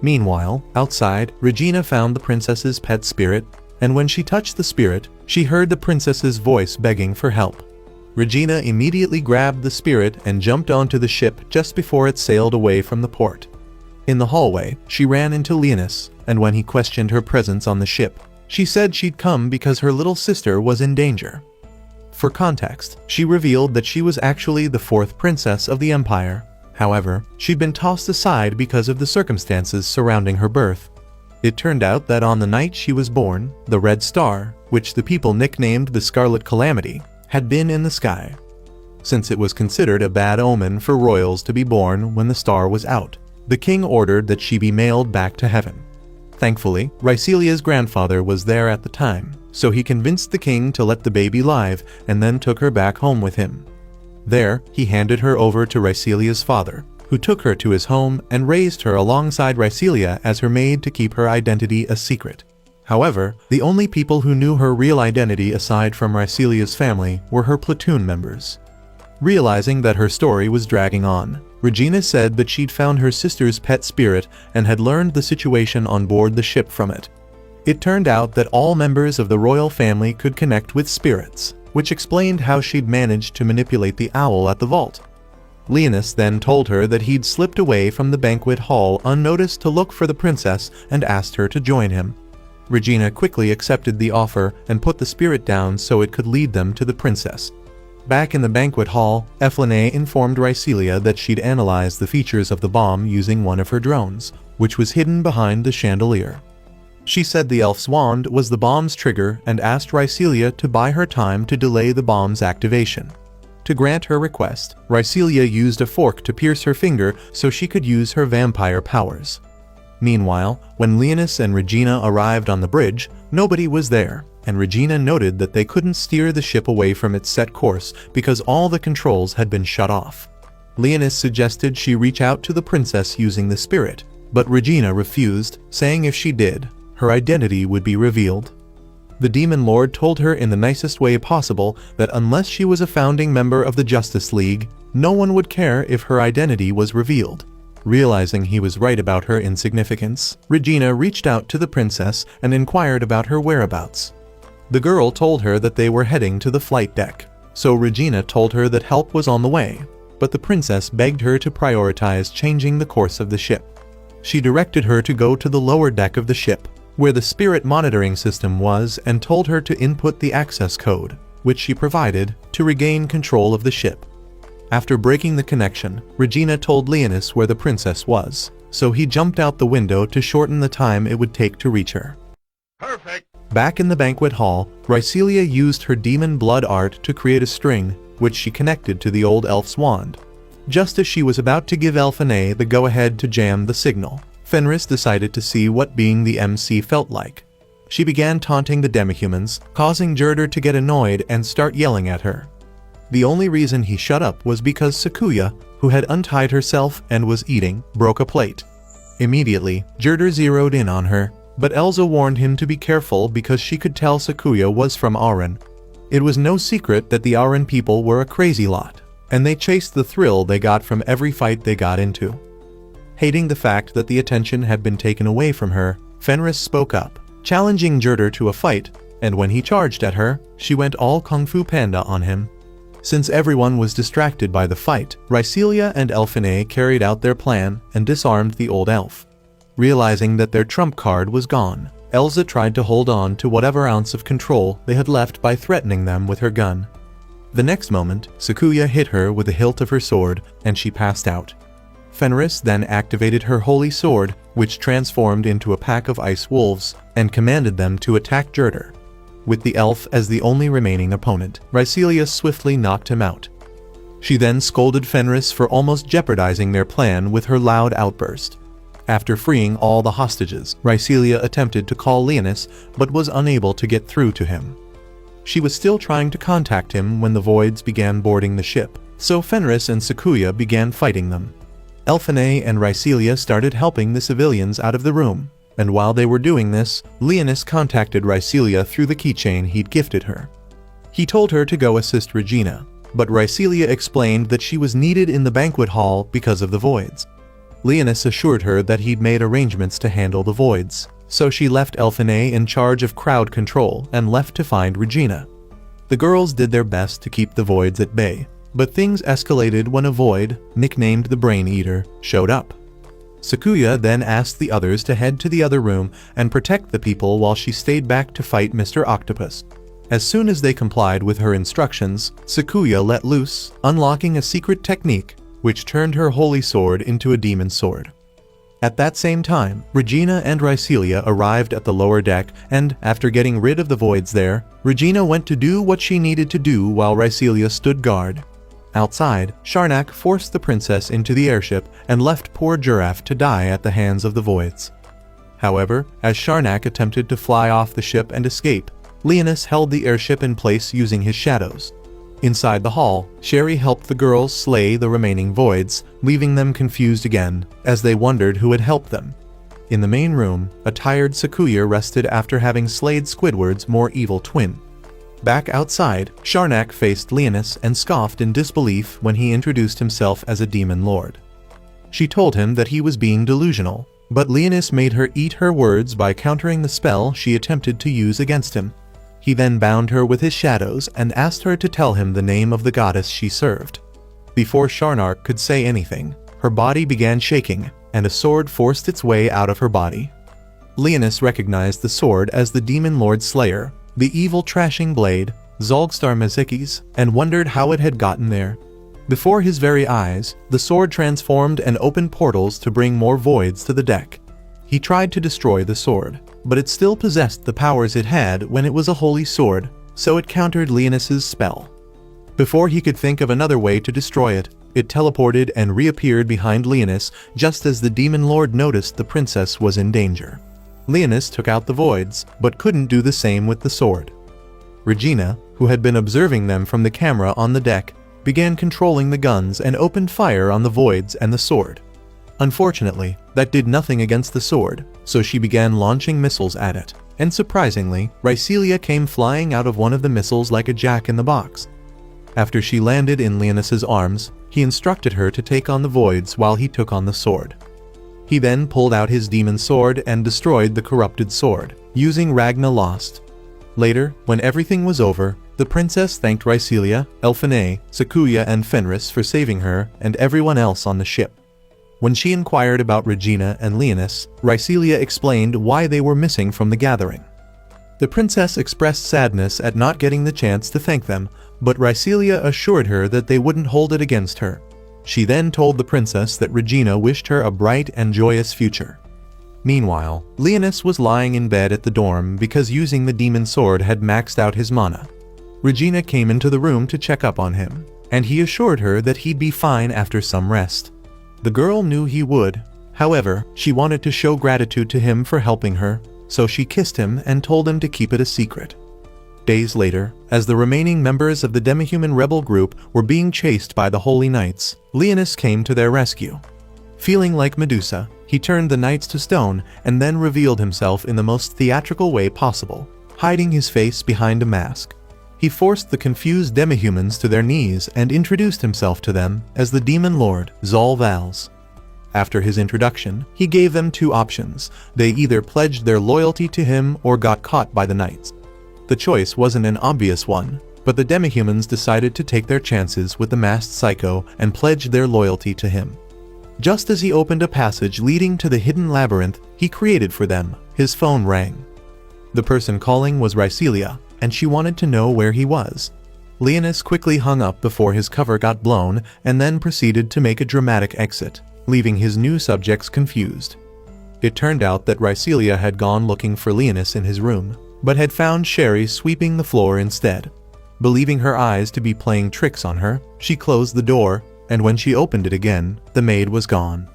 Meanwhile, outside, Regina found the princess's pet spirit, and when she touched the spirit, she heard the princess's voice begging for help. Regina immediately grabbed the spirit and jumped onto the ship just before it sailed away from the port. In the hallway, she ran into Leonis, and when he questioned her presence on the ship, she said she'd come because her little sister was in danger. For context, she revealed that she was actually the fourth princess of the Empire. However, she'd been tossed aside because of the circumstances surrounding her birth. It turned out that on the night she was born, the Red Star, which the people nicknamed the Scarlet Calamity, had been in the sky. Since it was considered a bad omen for royals to be born when the star was out, the king ordered that she be mailed back to heaven. Thankfully, Rhysilia's grandfather was there at the time, so he convinced the king to let the baby live and then took her back home with him. There, he handed her over to Rhysilia's father, who took her to his home and raised her alongside Rhysilia as her maid to keep her identity a secret. However, the only people who knew her real identity aside from Rhysilia's family were her platoon members. Realizing that her story was dragging on, Regina said that she'd found her sister's pet spirit and had learned the situation on board the ship from it. It turned out that all members of the royal family could connect with spirits, which explained how she'd managed to manipulate the owl at the vault. Leonis then told her that he'd slipped away from the banquet hall unnoticed to look for the princess and asked her to join him. Regina quickly accepted the offer and put the spirit down so it could lead them to the princess. Back in the banquet hall, Elflane informed Rhysilia that she'd analyzed the features of the bomb using one of her drones, which was hidden behind the chandelier. She said the elf's wand was the bomb's trigger and asked Rhysilia to buy her time to delay the bomb's activation. To grant her request, Rhysilia used a fork to pierce her finger so she could use her vampire powers. Meanwhile, when Leonis and Regina arrived on the bridge, nobody was there, and Regina noted that they couldn't steer the ship away from its set course because all the controls had been shut off. Leonis suggested she reach out to the princess using the spirit, but Regina refused, saying if she did, her identity would be revealed. The Demon Lord told her in the nicest way possible that unless she was a founding member of the Justice League, no one would care if her identity was revealed. Realizing he was right about her insignificance, Regina reached out to the princess and inquired about her whereabouts. The girl told her that they were heading to the flight deck, so Regina told her that help was on the way, but the princess begged her to prioritize changing the course of the ship. She directed her to go to the lower deck of the ship, where the spirit monitoring system was, and told her to input the access code, which she provided, to regain control of the ship. After breaking the connection, Regina told Leonis where the princess was, so he jumped out the window to shorten the time it would take to reach her. Perfect. Back in the banquet hall, Rhysilia used her demon blood art to create a string, which she connected to the old elf's wand. Just as she was about to give Elflane the go-ahead to jam the signal, Fenris decided to see what being the MC felt like. She began taunting the demihumans, causing Jurder to get annoyed and start yelling at her. The only reason he shut up was because Sakuya, who had untied herself and was eating, broke a plate. Immediately, Jurder zeroed in on her, but Elsa warned him to be careful because she could tell Sakuya was from Auran. It was no secret that the Auran people were a crazy lot, and they chased the thrill they got from every fight they got into. Hating the fact that the attention had been taken away from her, Fenris spoke up, challenging Jurder to a fight, and when he charged at her, she went all Kung Fu Panda on him. Since everyone was distracted by the fight, Rhysilia and Elflane carried out their plan and disarmed the old elf. Realizing that their trump card was gone, Elsa tried to hold on to whatever ounce of control they had left by threatening them with her gun. The next moment, Sakuya hit her with the hilt of her sword, and she passed out. Fenris then activated her holy sword, which transformed into a pack of ice wolves, and commanded them to attack Jurder. With the elf as the only remaining opponent, Rhysilia swiftly knocked him out. She then scolded Fenris for almost jeopardizing their plan with her loud outburst. After freeing all the hostages, Rhysilia attempted to call Leonis, but was unable to get through to him. She was still trying to contact him when the Voids began boarding the ship, so Fenris and Sakuya began fighting them. Elflane and Rhysilia started helping the civilians out of the room, and while they were doing this, Leonis contacted Rhysilia through the keychain he'd gifted her. He told her to go assist Regina, but Rhysilia explained that she was needed in the banquet hall because of the Voids. Leonis assured her that he'd made arrangements to handle the Voids, so she left Elflane in charge of crowd control and left to find Regina. The girls did their best to keep the Voids at bay, but things escalated when a Void, nicknamed the Brain Eater, showed up. Sakuya then asked the others to head to the other room and protect the people while she stayed back to fight Mr. Octopus. As soon as they complied with her instructions, Sakuya let loose, unlocking a secret technique which turned her holy sword into a demon sword. At that same time, Regina and Rhysilia arrived at the lower deck, and after getting rid of the Voids there, Regina went to do what she needed to do while Rhysilia stood guard. Outside, Sharnak forced the princess into the airship and left poor Giraffe to die at the hands of the Voids. However, as Sharnak attempted to fly off the ship and escape, Leonis held the airship in place using his shadows. Inside the hall, Sherry helped the girls slay the remaining voids, leaving them confused again, as they wondered who had helped them. In the main room, a tired Sakuya rested after having slayed Squidward's more evil twin. Back outside, Sharnak faced Leonis and scoffed in disbelief when he introduced himself as a demon lord. She told him that he was being delusional, but Leonis made her eat her words by countering the spell she attempted to use against him. He then bound her with his shadows and asked her to tell him the name of the goddess she served. Before Sharnak could say anything, her body began shaking, and a sword forced its way out of her body. Leonis recognized the sword as the Demon Lord Slayer, the evil trashing blade, Zolgstar Mazikis, and wondered how it had gotten there. Before his very eyes, the sword transformed and opened portals to bring more voids to the deck. He tried to destroy the sword, but it still possessed the powers it had when it was a holy sword, so it countered Leonis's spell. Before he could think of another way to destroy it, it teleported and reappeared behind Leonis just as the Demon Lord noticed the princess was in danger. Leonis took out the voids, but couldn't do the same with the sword. Regina, who had been observing them from the camera on the deck, began controlling the guns and opened fire on the voids and the sword. Unfortunately, that did nothing against the sword, so she began launching missiles at it, and surprisingly, Rhycelia came flying out of one of the missiles like a jack-in-the-box. After she landed in Leonis's arms, he instructed her to take on the voids while he took on the sword. He then pulled out his demon sword and destroyed the corrupted sword, using Ragna Lost. Later, when everything was over, the princess thanked Rhycelia, Elfine, Sakuya and Fenris for saving her and everyone else on the ship. When she inquired about Regina and Leonis, Rhycelia explained why they were missing from the gathering. The princess expressed sadness at not getting the chance to thank them, but Rhycelia assured her that they wouldn't hold it against her. She then told the princess that Regina wished her a bright and joyous future. Meanwhile, Leonis was lying in bed at the dorm because using the demon sword had maxed out his mana. Regina came into the room to check up on him, and he assured her that he'd be fine after some rest. The girl knew he would. However, she wanted to show gratitude to him for helping her, so she kissed him and told him to keep it a secret. Days later, as the remaining members of the demi-human rebel group were being chased by the Holy Knights, Leonis came to their rescue. Feeling like Medusa, he turned the knights to stone and then revealed himself in the most theatrical way possible, hiding his face behind a mask. He forced the confused demi-humans to their knees and introduced himself to them as the Demon Lord, Zal Vals. After his introduction, he gave them two options. They either pledged their loyalty to him or got caught by the knights. The choice wasn't an obvious one, but the demi-humans decided to take their chances with the masked psycho and pledged their loyalty to him. Just as he opened a passage leading to the hidden labyrinth he created for them, his phone rang. The person calling was Rhycelia, and she wanted to know where he was. Leonis quickly hung up before his cover got blown and then proceeded to make a dramatic exit, leaving his new subjects confused. It turned out that Rhycelia had gone looking for Leonis in his room, but had found Sherry sweeping the floor instead. Believing her eyes to be playing tricks on her, she closed the door, and when she opened it again, the maid was gone.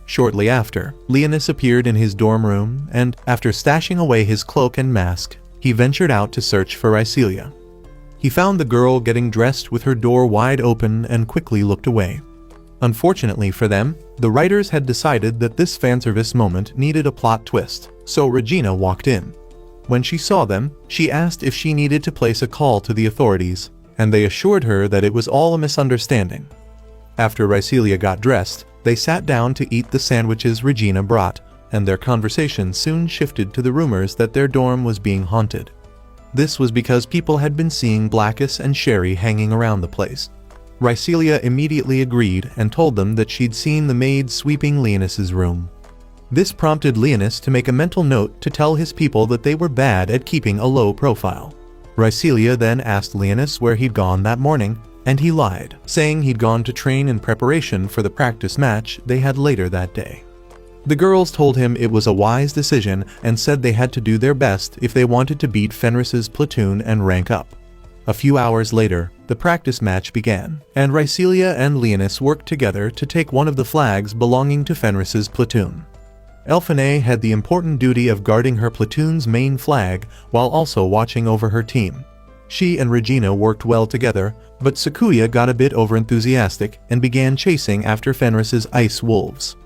Shortly after, Leonis appeared in his dorm room and, after stashing away his cloak and mask, he ventured out to search for Rhycelia. He found the girl getting dressed with her door wide open and quickly looked away. Unfortunately for them, the writers had decided that this fanservice moment needed a plot twist, so Regina walked in. When she saw them, she asked if she needed to place a call to the authorities, and they assured her that it was all a misunderstanding. After Rhycelia got dressed, they sat down to eat the sandwiches Regina brought, and their conversation soon shifted to the rumors that their dorm was being haunted. This was because people had been seeing Blackus and Sherry hanging around the place. Rhycelia immediately agreed and told them that she'd seen the maid sweeping Leonis's room. This prompted Leonis to make a mental note to tell his people that they were bad at keeping a low profile. Rhycelia then asked Leonis where he'd gone that morning, and he lied, saying he'd gone to train in preparation for the practice match they had later that day. The girls told him it was a wise decision and said they had to do their best if they wanted to beat Fenris's platoon and rank up. A few hours later, the practice match began, and Rhycelia and Leonis worked together to take one of the flags belonging to Fenris's platoon. Elfine had the important duty of guarding her platoon's main flag while also watching over her team. She and Regina worked well together, but Sakuya got a bit overenthusiastic and began chasing after Fenris's ice wolves.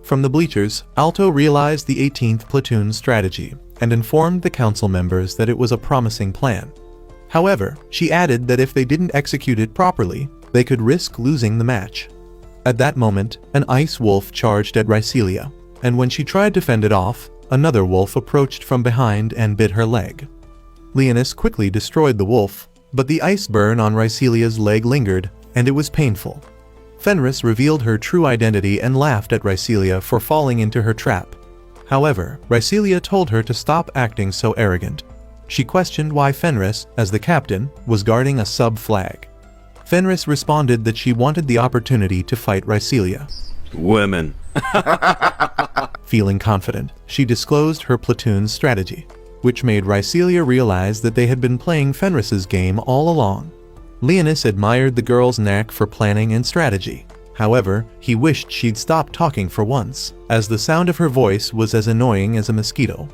From the bleachers, Alto realized the 18th platoon's strategy and informed the council members that it was a promising plan. However, she added that if they didn't execute it properly, they could risk losing the match. At that moment, an ice wolf charged at Rhycelia, and when she tried to fend it off, another wolf approached from behind and bit her leg. Leonis quickly destroyed the wolf, but the ice burn on Rhycelia's leg lingered, and it was painful. Fenris revealed her true identity and laughed at Rhycelia for falling into her trap. However, Rhycelia told her to stop acting so arrogant. She questioned why Fenris, as the captain, was guarding a sub-flag. Fenris responded that she wanted the opportunity to fight Rhycelia. Women. Feeling confident, she disclosed her platoon's strategy, which made Rhycelia realize that they had been playing Fenris's game all along. Leonis admired the girl's knack for planning and strategy. However, he wished she'd stop talking for once, as the sound of her voice was as annoying as a mosquito.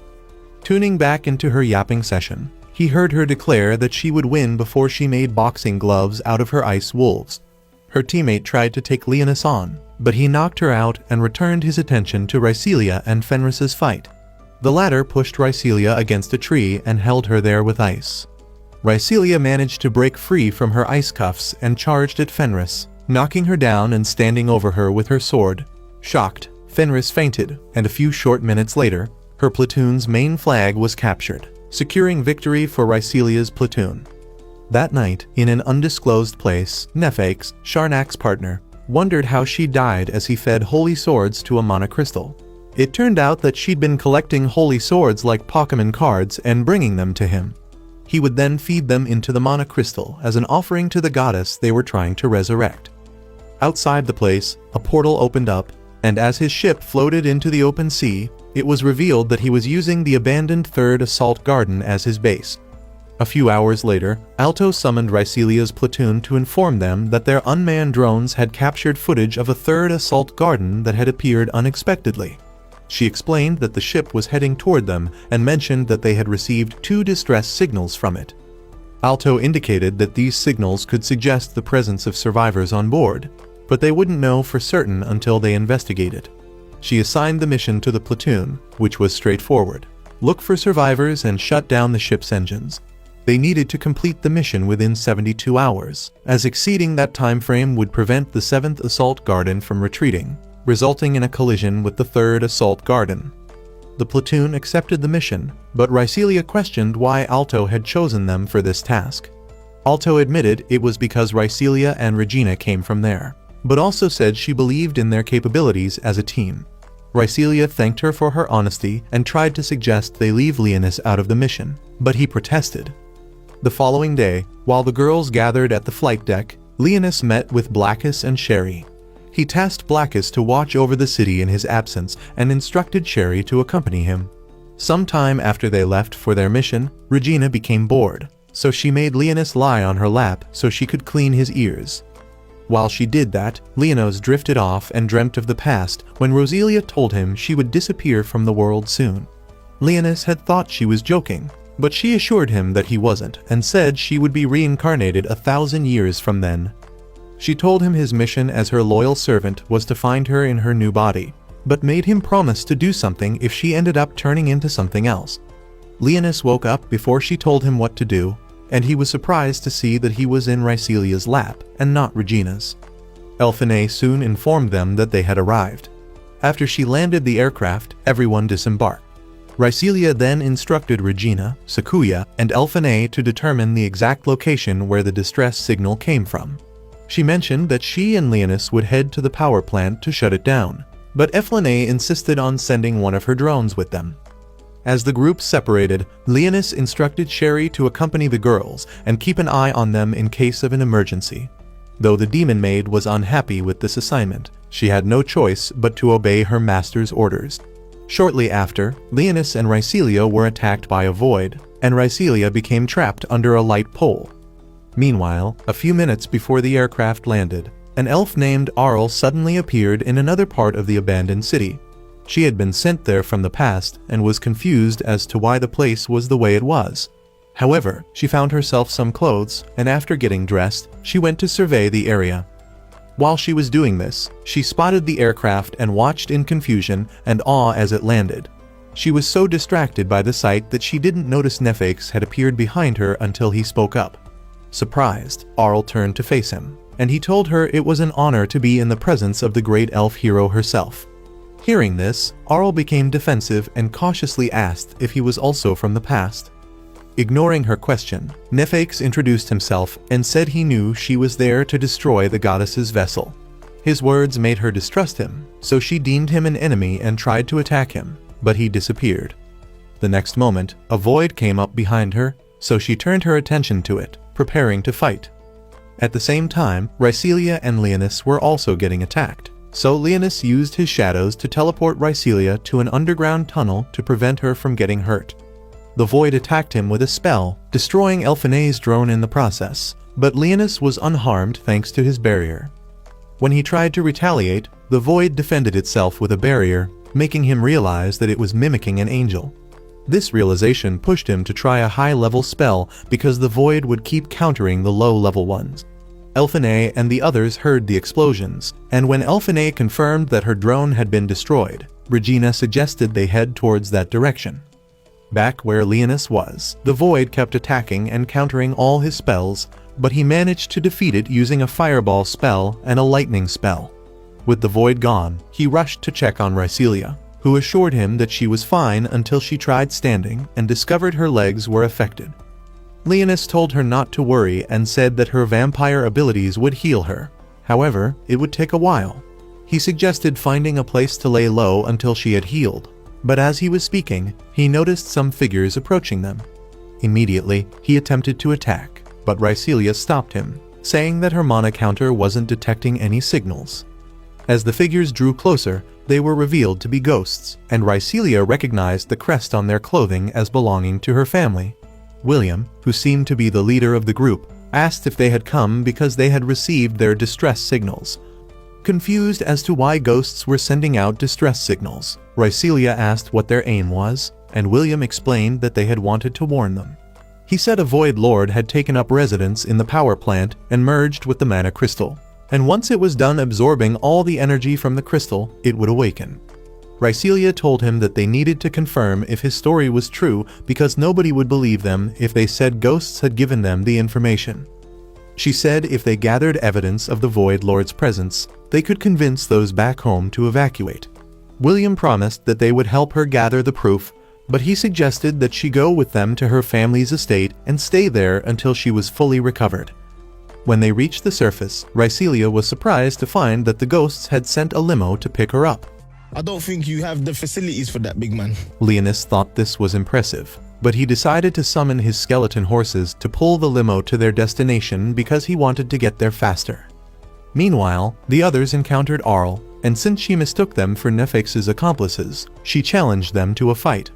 Tuning back into her yapping session, he heard her declare that she would win before she made boxing gloves out of her ice wolves. Her teammate tried to take Leonis on, but he knocked her out and returned his attention to Rhycelia and Fenris's fight. The latter pushed Rhycelia against a tree and held her there with ice. Rhycelia managed to break free from her ice cuffs and charged at Fenris, knocking her down and standing over her with her sword. Shocked, Fenris fainted, and a few short minutes later, her platoon's main flag was captured, securing victory for Rhycelia's platoon. That night, in an undisclosed place, Nefakes, Sharnak's partner, wondered how she died as he fed holy swords to a monocrystal. It turned out that she'd been collecting holy swords like Pokemon cards and bringing them to him. He would then feed them into the monocrystal as an offering to the goddess they were trying to resurrect. Outside the place, a portal opened up, and as his ship floated into the open sea, it was revealed that he was using the abandoned 3rd Assault Garden as his base. A few hours later, Alto summoned Rhycelia's platoon to inform them that their unmanned drones had captured footage of a 3rd Assault Garden that had appeared unexpectedly. She explained that the ship was heading toward them and mentioned that they had received 2 distress signals from it. Alto indicated that these signals could suggest the presence of survivors on board, but they wouldn't know for certain until they investigated. She assigned the mission to the platoon, which was straightforward: look for survivors and shut down the ship's engines. They needed to complete the mission within 72 hours, as exceeding that time frame would prevent the 7th Assault Garden from retreating, resulting in a collision with the 3rd Assault Garden. The platoon accepted the mission, but Rhycelia questioned why Alto had chosen them for this task. Alto admitted it was because Rhycelia and Regina came from there, but also said she believed in their capabilities as a team. Rhycelia thanked her for her honesty and tried to suggest they leave Leonis out of the mission, but he protested. The following day, while the girls gathered at the flight deck, Leonis met with Blackus and Sherry. He tasked Blackus to watch over the city in his absence and instructed Sherry to accompany him. Sometime after they left for their mission, Regina became bored, so she made Leonis lie on her lap so she could clean his ears. While she did that, Leonos drifted off and dreamt of the past when Roselia told him she would disappear from the world soon. Leonis had thought she was joking, but she assured him that he wasn't and said she would be reincarnated 1,000 years from then. She told him his mission as her loyal servant was to find her in her new body, but made him promise to do something if she ended up turning into something else. Leonis woke up before she told him what to do, and he was surprised to see that he was in Rhycelia's lap and not Regina's. Elfine soon informed them that they had arrived. After she landed the aircraft, everyone disembarked. Rhycelia then instructed Regina, Sakuya, and Elfine to determine the exact location where the distress signal came from. She mentioned that she and Leonis would head to the power plant to shut it down, but Elfine insisted on sending one of her drones with them. As the group separated, Leonis instructed Sherry to accompany the girls and keep an eye on them in case of an emergency. Though the demon maid was unhappy with this assignment, she had no choice but to obey her master's orders. Shortly after, Leonis and Rhycelia were attacked by a void, and Rhycelia became trapped under a light pole. Meanwhile, a few minutes before the aircraft landed, an elf named Arl suddenly appeared in another part of the abandoned city. She had been sent there from the past and was confused as to why the place was the way it was. However, she found herself some clothes, and after getting dressed, she went to survey the area. While she was doing this, she spotted the aircraft and watched in confusion and awe as it landed. She was so distracted by the sight that she didn't notice Nefakes had appeared behind her until he spoke up. Surprised, Arl turned to face him, and he told her it was an honor to be in the presence of the great elf hero herself. Hearing this, Arl became defensive and cautiously asked if he was also from the past. Ignoring her question, Nefakes introduced himself and said he knew she was there to destroy the goddess's vessel. His words made her distrust him, so she deemed him an enemy and tried to attack him, but he disappeared. The next moment, a void came up behind her, so she turned her attention to it, preparing to fight. At the same time, Rhycelia and Leonis were also getting attacked, so Leonis used his shadows to teleport Rhycelia to an underground tunnel to prevent her from getting hurt. The void attacked him with a spell, destroying Elphine's drone in the process, but Leonis was unharmed thanks to his barrier. When he tried to retaliate, the void defended itself with a barrier, making him realize that it was mimicking an angel. This realization pushed him to try a high-level spell because the void would keep countering the low-level ones. Elphine and the others heard the explosions, and when Elphine confirmed that her drone had been destroyed, Regina suggested they head towards that direction. Back where Leonis was, the void kept attacking and countering all his spells, but he managed to defeat it using a fireball spell and a lightning spell. With the void gone, he rushed to check on Rhycelia, who assured him that she was fine until she tried standing and discovered her legs were affected. Leonis told her not to worry and said that her vampire abilities would heal her. However, it would take a while. He suggested finding a place to lay low until she had healed, but as he was speaking, he noticed some figures approaching them. Immediately, he attempted to attack, but Rhycelia stopped him, saying that her mana counter wasn't detecting any signals. As the figures drew closer, they were revealed to be ghosts, and Rhycelia recognized the crest on their clothing as belonging to her family. William, who seemed to be the leader of the group, asked if they had come because they had received their distress signals. Confused as to why ghosts were sending out distress signals, Rhycelia asked what their aim was, and William explained that they had wanted to warn them. He said a Void Lord had taken up residence in the power plant and merged with the mana crystal, and once it was done absorbing all the energy from the crystal, it would awaken. Rhycelia told him that they needed to confirm if his story was true because nobody would believe them if they said ghosts had given them the information. She said if they gathered evidence of the Void Lord's presence, they could convince those back home to evacuate. William promised that they would help her gather the proof, but he suggested that she go with them to her family's estate and stay there until she was fully recovered. When they reached the surface, Rhycelia was surprised to find that the ghosts had sent a limo to pick her up. I don't think you have the facilities for that, big man. Leonis thought this was impressive, but he decided to summon his skeleton horses to pull the limo to their destination because he wanted to get there faster. Meanwhile, the others encountered Arl, and since she mistook them for Nefakes' accomplices, she challenged them to a fight.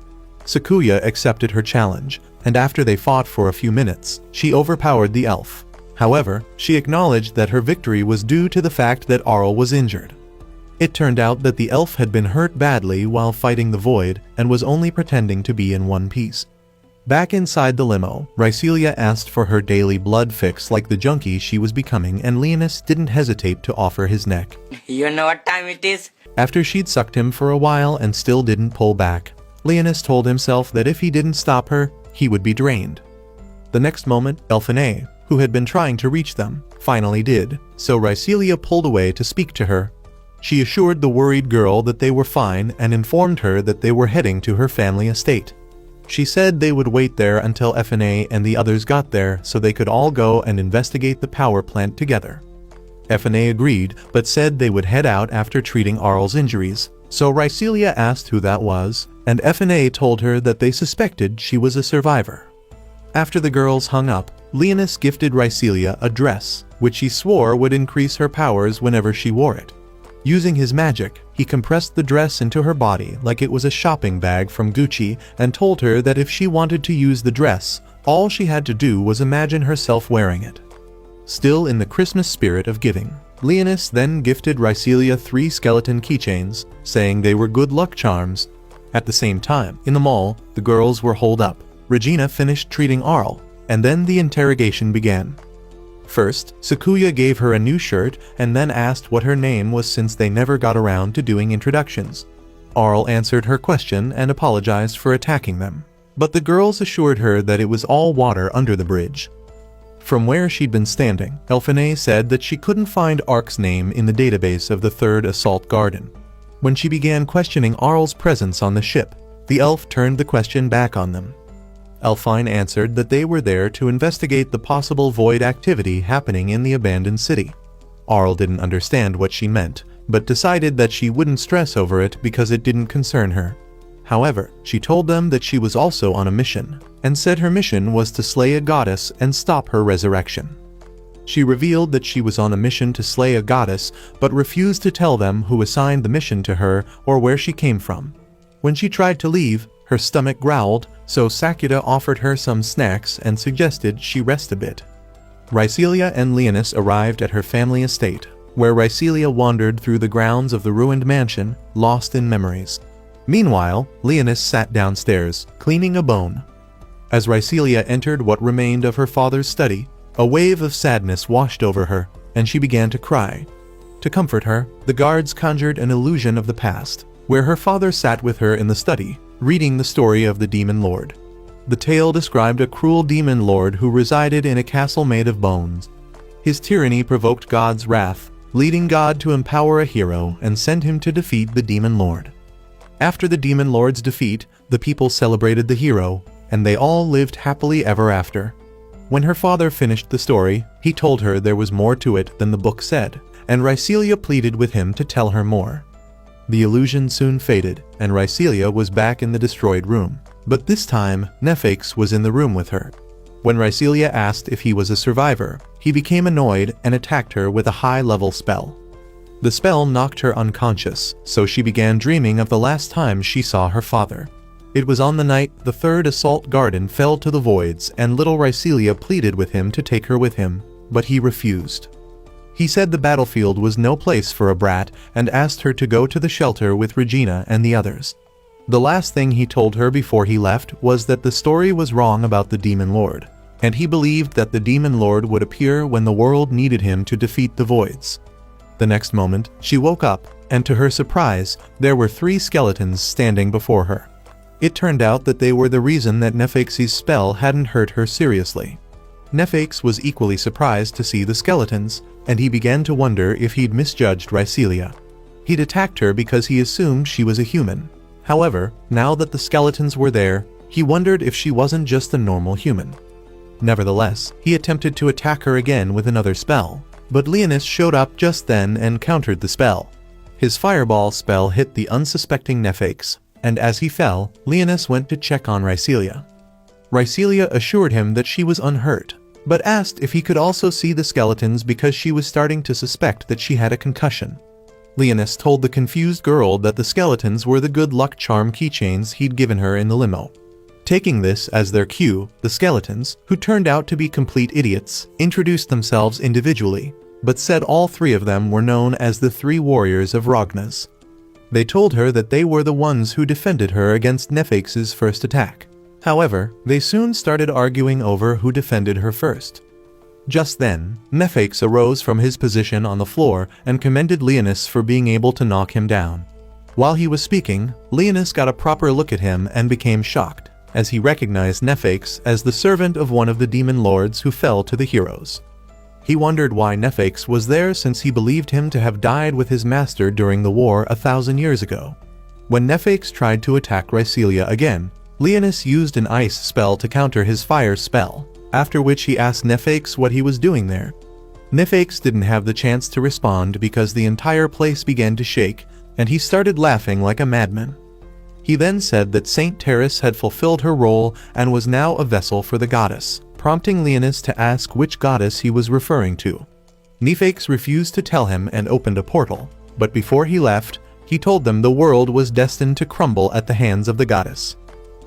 Sakuya accepted her challenge, and after they fought for a few minutes, she overpowered the elf. However, she acknowledged that her victory was due to the fact that Arl was injured. It turned out that the elf had been hurt badly while fighting the void and was only pretending to be in one piece. Back inside the limo, Rhycelia asked for her daily blood fix like the junkie she was becoming, and Leonis didn't hesitate to offer his neck. You know what time it is? After she'd sucked him for a while and still didn't pull back, Leonis told himself that if he didn't stop her, he would be drained. The next moment, Elphine, who had been trying to reach them, finally did, so Rhycelia pulled away to speak to her. She assured the worried girl that they were fine and informed her that they were heading to her family estate. She said they would wait there until Elphine and the others got there so they could all go and investigate the power plant together. Elphine agreed, but said they would head out after treating Arl's injuries, so Rhycelia asked who that was, and Elphine told her that they suspected she was a survivor. After the girls hung up, Leonis gifted Rhycelia a dress, which he swore would increase her powers whenever she wore it. Using his magic, he compressed the dress into her body like it was a shopping bag from Gucci and told her that if she wanted to use the dress, all she had to do was imagine herself wearing it. Still in the Christmas spirit of giving, Leonis then gifted Rhycelia 3 skeleton keychains, saying they were good luck charms. At the same time, in the mall, the girls were holed up. Regina finished treating Arl, and then the interrogation began. First, Sakuya gave her a new shirt and then asked what her name was since they never got around to doing introductions. Arl answered her question and apologized for attacking them, but the girls assured her that it was all water under the bridge. From where she'd been standing, Elphinae said that she couldn't find Ark's name in the database of the 3rd Assault Garden. When she began questioning Arl's presence on the ship, the elf turned the question back on them. Elfine answered that they were there to investigate the possible void activity happening in the abandoned city. Arl didn't understand what she meant, but decided that she wouldn't stress over it because it didn't concern her. However, she told them that she was also on a mission, and said her mission was to slay a goddess and stop her resurrection. She revealed that she was on a mission to slay a goddess, but refused to tell them who assigned the mission to her or where she came from. When she tried to leave, her stomach growled, so Sakuya offered her some snacks and suggested she rest a bit. Rhycelia and Leonis arrived at her family estate, where Rhycelia wandered through the grounds of the ruined mansion, lost in memories. Meanwhile, Leonis sat downstairs, cleaning a bone. As Rhycelia entered what remained of her father's study, a wave of sadness washed over her, and she began to cry. To comfort her, the guards conjured an illusion of the past, where her father sat with her in the study, reading the story of the Demon Lord. The tale described a cruel demon lord who resided in a castle made of bones. His tyranny provoked God's wrath, leading God to empower a hero and send him to defeat the demon lord. After the demon lord's defeat, the people celebrated the hero, and they all lived happily ever after. When her father finished the story, he told her there was more to it than the book said, and Rhycelia pleaded with him to tell her more. The illusion soon faded, and Rhycelia was back in the destroyed room, but this time, Nephax was in the room with her. When Rhycelia asked if he was a survivor, he became annoyed and attacked her with a high-level spell. The spell knocked her unconscious, so she began dreaming of the last time she saw her father. It was on the night the 3rd Assault Garden fell to the voids, and little Rhycelia pleaded with him to take her with him, but he refused. He said the battlefield was no place for a brat and asked her to go to the shelter with Regina and the others. The last thing he told her before he left was that the story was wrong about the Demon Lord, and he believed that the Demon Lord would appear when the world needed him to defeat the voids. The next moment, she woke up, and to her surprise, there were 3 skeletons standing before her. It turned out that they were the reason that Nephax's spell hadn't hurt her seriously. Nephax was equally surprised to see the skeletons, and he began to wonder if he'd misjudged Rhycelia. He'd attacked her because he assumed she was a human. However, now that the skeletons were there, he wondered if she wasn't just a normal human. Nevertheless, he attempted to attack her again with another spell, but Leonis showed up just then and countered the spell. His fireball spell hit the unsuspecting Nephax, and as he fell, Leonis went to check on Rhycelia. Rhycelia assured him that she was unhurt, but asked if he could also see the skeletons because she was starting to suspect that she had a concussion. Leonis told the confused girl that the skeletons were the good luck charm keychains he'd given her in the limo. Taking this as their cue, the skeletons, who turned out to be complete idiots, introduced themselves individually, but said all 3 of them were known as the 3 warriors of Ragnas. They told her that they were the ones who defended her against Nephax's first attack. However, they soon started arguing over who defended her first. Just then, Nephax arose from his position on the floor and commended Leonis for being able to knock him down. While he was speaking, Leonis got a proper look at him and became shocked, as he recognized Nephax as the servant of one of the demon lords who fell to the heroes. He wondered why Nephax was there since he believed him to have died with his master during the war 1,000 years ago. When Nephax tried to attack Rhycelia again, Leonis used an ice spell to counter his fire spell, after which he asked Nephax what he was doing there. Nephax didn't have the chance to respond because the entire place began to shake, and he started laughing like a madman. He then said that Saint Terrace had fulfilled her role and was now a vessel for the goddess, prompting Leonis to ask which goddess he was referring to. Nephax refused to tell him and opened a portal, but before he left, he told them the world was destined to crumble at the hands of the goddess.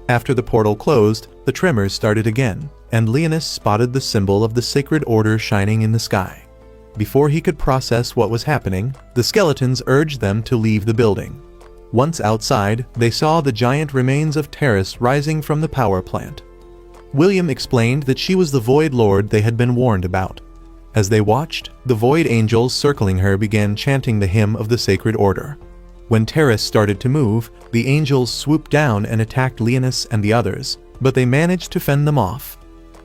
After the portal closed, the tremors started again, and Leonis spotted the symbol of the sacred order shining in the sky. Before he could process what was happening, the skeletons urged them to leave the building. Once outside, they saw the giant remains of Terrace rising from the power plant. William explained that she was the Void Lord they had been warned about. As they watched, the Void Angels circling her began chanting the hymn of the Sacred Order. When Terrace started to move, the angels swooped down and attacked Leonis and the others, but they managed to fend them off.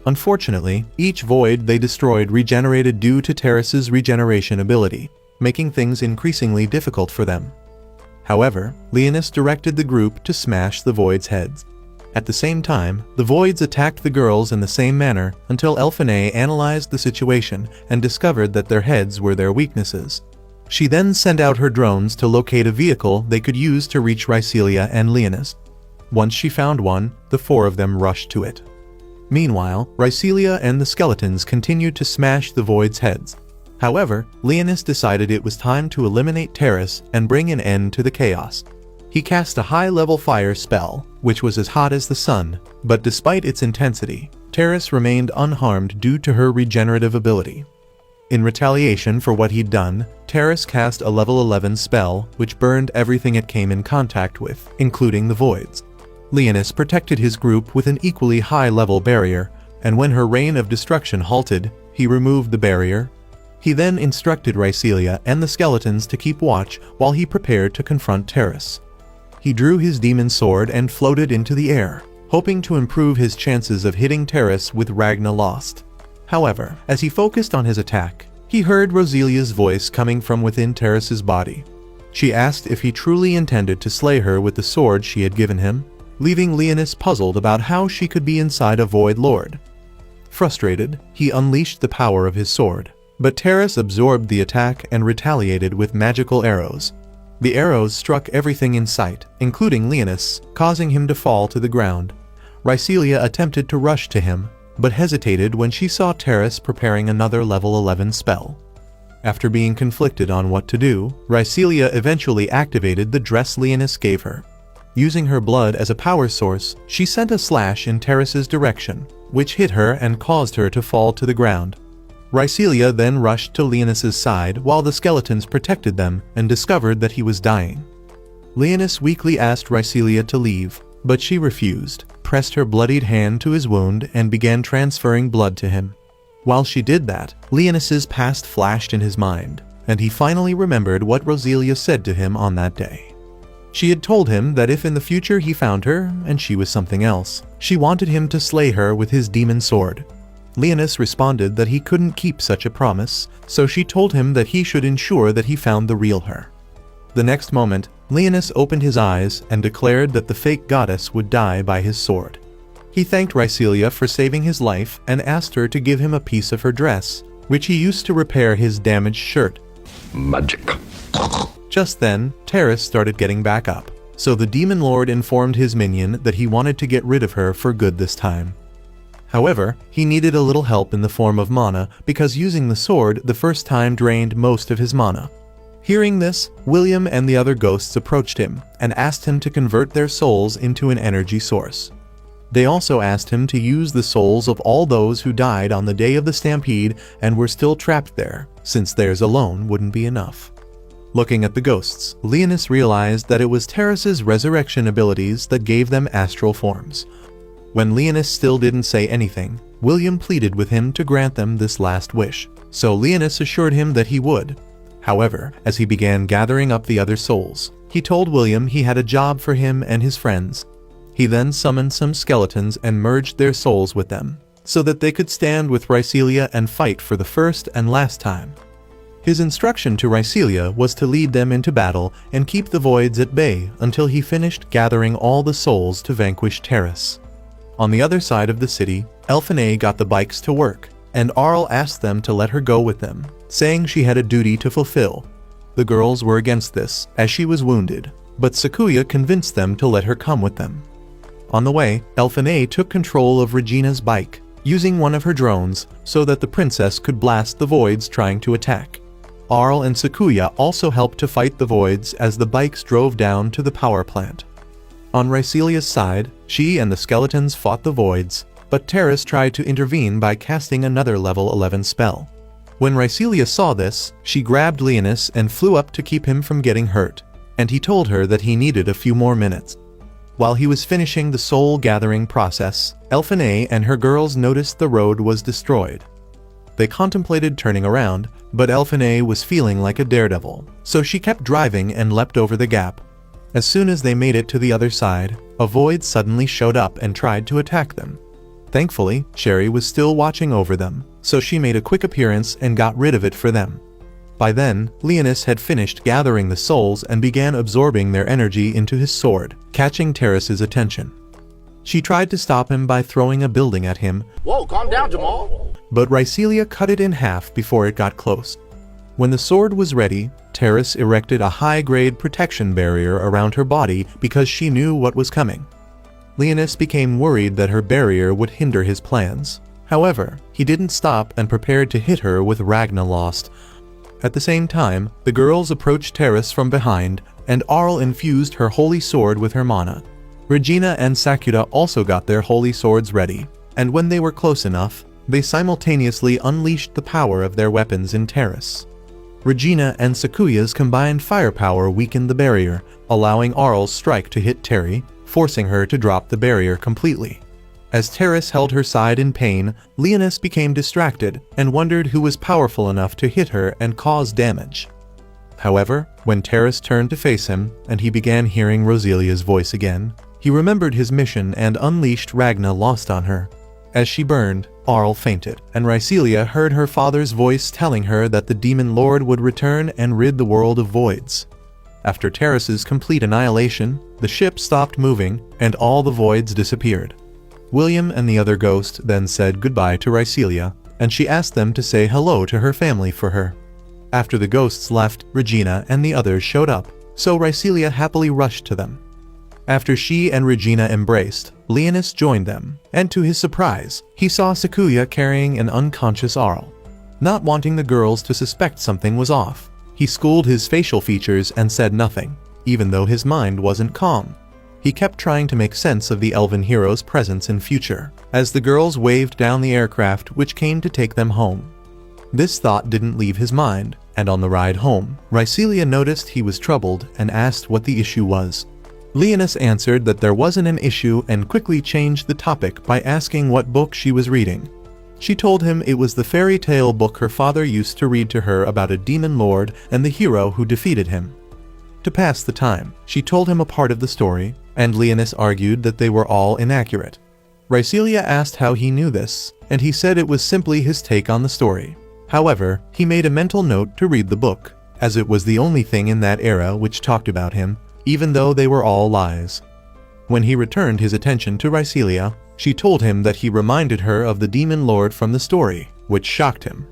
Unfortunately, each void they destroyed regenerated due to Terrace's regeneration ability, making things increasingly difficult for them. However, Leonis directed the group to smash the voids' heads. At the same time, the voids attacked the girls in the same manner until Elfine analyzed the situation and discovered that their heads were their weaknesses. She then sent out her drones to locate a vehicle they could use to reach Rhycelia and Leonis. Once she found one, the four of them rushed to it. Meanwhile, Rhycelia and the skeletons continued to smash the voids' heads. However, Leonis decided it was time to eliminate Terrace and bring an end to the chaos. He cast a high-level fire spell, which was as hot as the sun, but despite its intensity, Terrace remained unharmed due to her regenerative ability. In retaliation for what he'd done, Terrace cast a level 11 spell which burned everything it came in contact with, including the voids. Leonis protected his group with an equally high-level barrier, and when her reign of destruction halted, he removed the barrier. He then instructed Rhycelia and the skeletons to keep watch while he prepared to confront Terrace. He drew his demon sword and floated into the air, hoping to improve his chances of hitting Terrace with Ragna Lost. However, as he focused on his attack, he heard Roselia's voice coming from within Terrace's body. She asked if he truly intended to slay her with the sword she had given him, leaving Leonis puzzled about how she could be inside a Void Lord. Frustrated, he unleashed the power of his sword, but Terrace absorbed the attack and retaliated with magical arrows. The arrows struck everything in sight, including Leonis, causing him to fall to the ground. Rhycelia attempted to rush to him, but hesitated when she saw Terrace preparing another level 11 spell. After being conflicted on what to do, Rhycelia eventually activated the dress Leonis gave her. Using her blood as a power source, she sent a slash in Terrace's direction, which hit her and caused her to fall to the ground. Rhycelia then rushed to Leonis's side while the skeletons protected them and discovered that he was dying. Leonis weakly asked Rhycelia to leave, but she refused, pressed her bloodied hand to his wound and began transferring blood to him. While she did that, Leonis's past flashed in his mind, and he finally remembered what Rhycelia said to him on that day. She had told him that if in the future he found her, and she was something else, she wanted him to slay her with his demon sword. Leonis responded that he couldn't keep such a promise, so she told him that he should ensure that he found the real her. The next moment, Leonis opened his eyes and declared that the fake goddess would die by his sword. He thanked Rhycelia for saving his life and asked her to give him a piece of her dress, which he used to repair his damaged shirt. Magic. Just then, Terrace started getting back up, so the Demon Lord informed his minion that he wanted to get rid of her for good this time. However, he needed a little help in the form of mana because using the sword the first time drained most of his mana. Hearing this, William and the other ghosts approached him and asked him to convert their souls into an energy source. They also asked him to use the souls of all those who died on the day of the stampede and were still trapped there, since theirs alone wouldn't be enough. Looking at the ghosts, Leonis realized that it was Terrace's resurrection abilities that gave them astral forms. When Leonis still didn't say anything, William pleaded with him to grant them this last wish, so Leonis assured him that he would. However, as he began gathering up the other souls, he told William he had a job for him and his friends. He then summoned some skeletons and merged their souls with them, so that they could stand with Rhycelia and fight for the first and last time. His instruction to Rhycelia was to lead them into battle and keep the voids at bay until he finished gathering all the souls to vanquish Terrace. On the other side of the city, Elfine got the bikes to work, and Arl asked them to let her go with them, saying she had a duty to fulfill. The girls were against this, as she was wounded, but Sakuya convinced them to let her come with them. On the way, Elfine took control of Regina's bike, using one of her drones so that the princess could blast the voids trying to attack. Arl and Sakuya also helped to fight the voids as the bikes drove down to the power plant. On Rhycelia's side, she and the skeletons fought the voids, but Terrace tried to intervene by casting another level 11 spell. When Rhycelia saw this, she grabbed Leonis and flew up to keep him from getting hurt, and he told her that he needed a few more minutes. While he was finishing the soul-gathering process, Elphinae and her girls noticed the road was destroyed. They contemplated turning around, but Elphinae was feeling like a daredevil, so she kept driving and leapt over the gap. As soon as they made it to the other side, a void suddenly showed up and tried to attack them. Thankfully, Sherry was still watching over them, so she made a quick appearance and got rid of it for them. By then, Leonis had finished gathering the souls and began absorbing their energy into his sword, catching Terrace's attention. She tried to stop him by throwing a building at him. Whoa, calm down, Jamal. But Rhycelia cut it in half before it got close. When the sword was ready, Terrace erected a high-grade protection barrier around her body because she knew what was coming. Leonis became worried that her barrier would hinder his plans. However, he didn't stop and prepared to hit her with Ragna Lost. At the same time, the girls approached Terrace from behind, and Arl infused her holy sword with her mana. Regina and Sakuta also got their holy swords ready, and when they were close enough, they simultaneously unleashed the power of their weapons in Terrace. Regina and Sakuya's combined firepower weakened the barrier, allowing Arl's strike to hit Terry, forcing her to drop the barrier completely. As Terrace held her side in pain, Leonis became distracted and wondered who was powerful enough to hit her and cause damage. However, when Terrace turned to face him and he began hearing Roselia's voice again, he remembered his mission and unleashed Ragna Lost on her. As she burned, Arl fainted, and Rhycelia heard her father's voice telling her that the Demon Lord would return and rid the world of voids. After Terrace's complete annihilation, the ship stopped moving and all the voids disappeared. William and the other ghost then said goodbye to Rhycelia, and she asked them to say hello to her family for her. After the ghosts left, Regina and the others showed up, so Rhycelia happily rushed to them. After she and Regina embraced, Leonis joined them, and to his surprise, he saw Sakuya carrying an unconscious Arl. Not wanting the girls to suspect something was off, he schooled his facial features and said nothing, even though his mind wasn't calm. He kept trying to make sense of the elven hero's presence in future, as the girls waved down the aircraft which came to take them home. This thought didn't leave his mind, and on the ride home, Rhycelia noticed he was troubled and asked what the issue was. Leonis answered that there wasn't an issue and quickly changed the topic by asking what book she was reading. She told him it was the fairy tale book her father used to read to her about a demon lord and the hero who defeated him. To pass the time, she told him a part of the story, and Leonis argued that they were all inaccurate. Rhycelia asked how he knew this, and he said it was simply his take on the story. However, he made a mental note to read the book, as it was the only thing in that era which talked about him, even though they were all lies. When he returned his attention to Rhycelia, she told him that he reminded her of the demon lord from the story, which shocked him.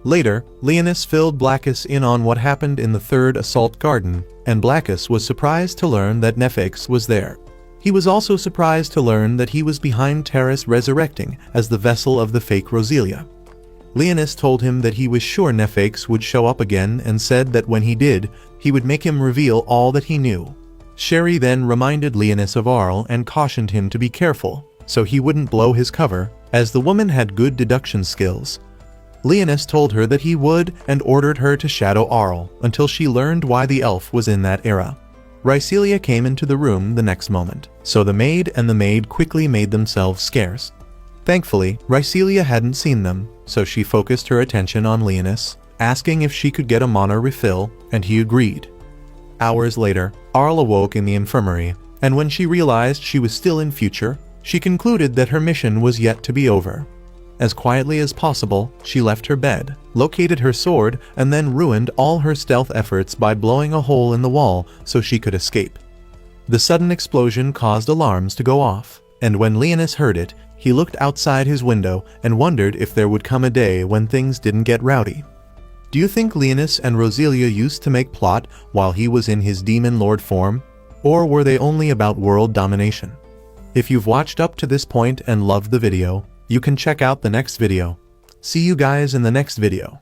Later, Leonis filled Blackus in on what happened in the third assault garden, and Blackus was surprised to learn that Nephix was there. He was also surprised to learn that he was behind Terrace resurrecting as the vessel of the fake Roselia. Leonis told him that he was sure Nephix would show up again and said that when he did, he would make him reveal all that he knew. Sherry then reminded Leonis of Arl and cautioned him to be careful, so he wouldn't blow his cover, as the woman had good deduction skills. Leonis told her that he would and ordered her to shadow Arl until she learned why the elf was in that era. Rhycelia came into the room the next moment, so the maid quickly made themselves scarce. Thankfully, Rhycelia hadn't seen them, so she focused her attention on Leonis, asking if she could get a mana refill, and he agreed. Hours later, Arl awoke in the infirmary, and when she realized she was still in future, she concluded that her mission was yet to be over. As quietly as possible, she left her bed, located her sword, and then ruined all her stealth efforts by blowing a hole in the wall so she could escape. The sudden explosion caused alarms to go off, and when Leonis heard it, he looked outside his window and wondered if there would come a day when things didn't get rowdy. Do you think Leonis and Roselia used to make plot while he was in his demon lord form, or were they only about world domination? If you've watched up to this point and loved the video, you can check out the next video. See you guys in the next video.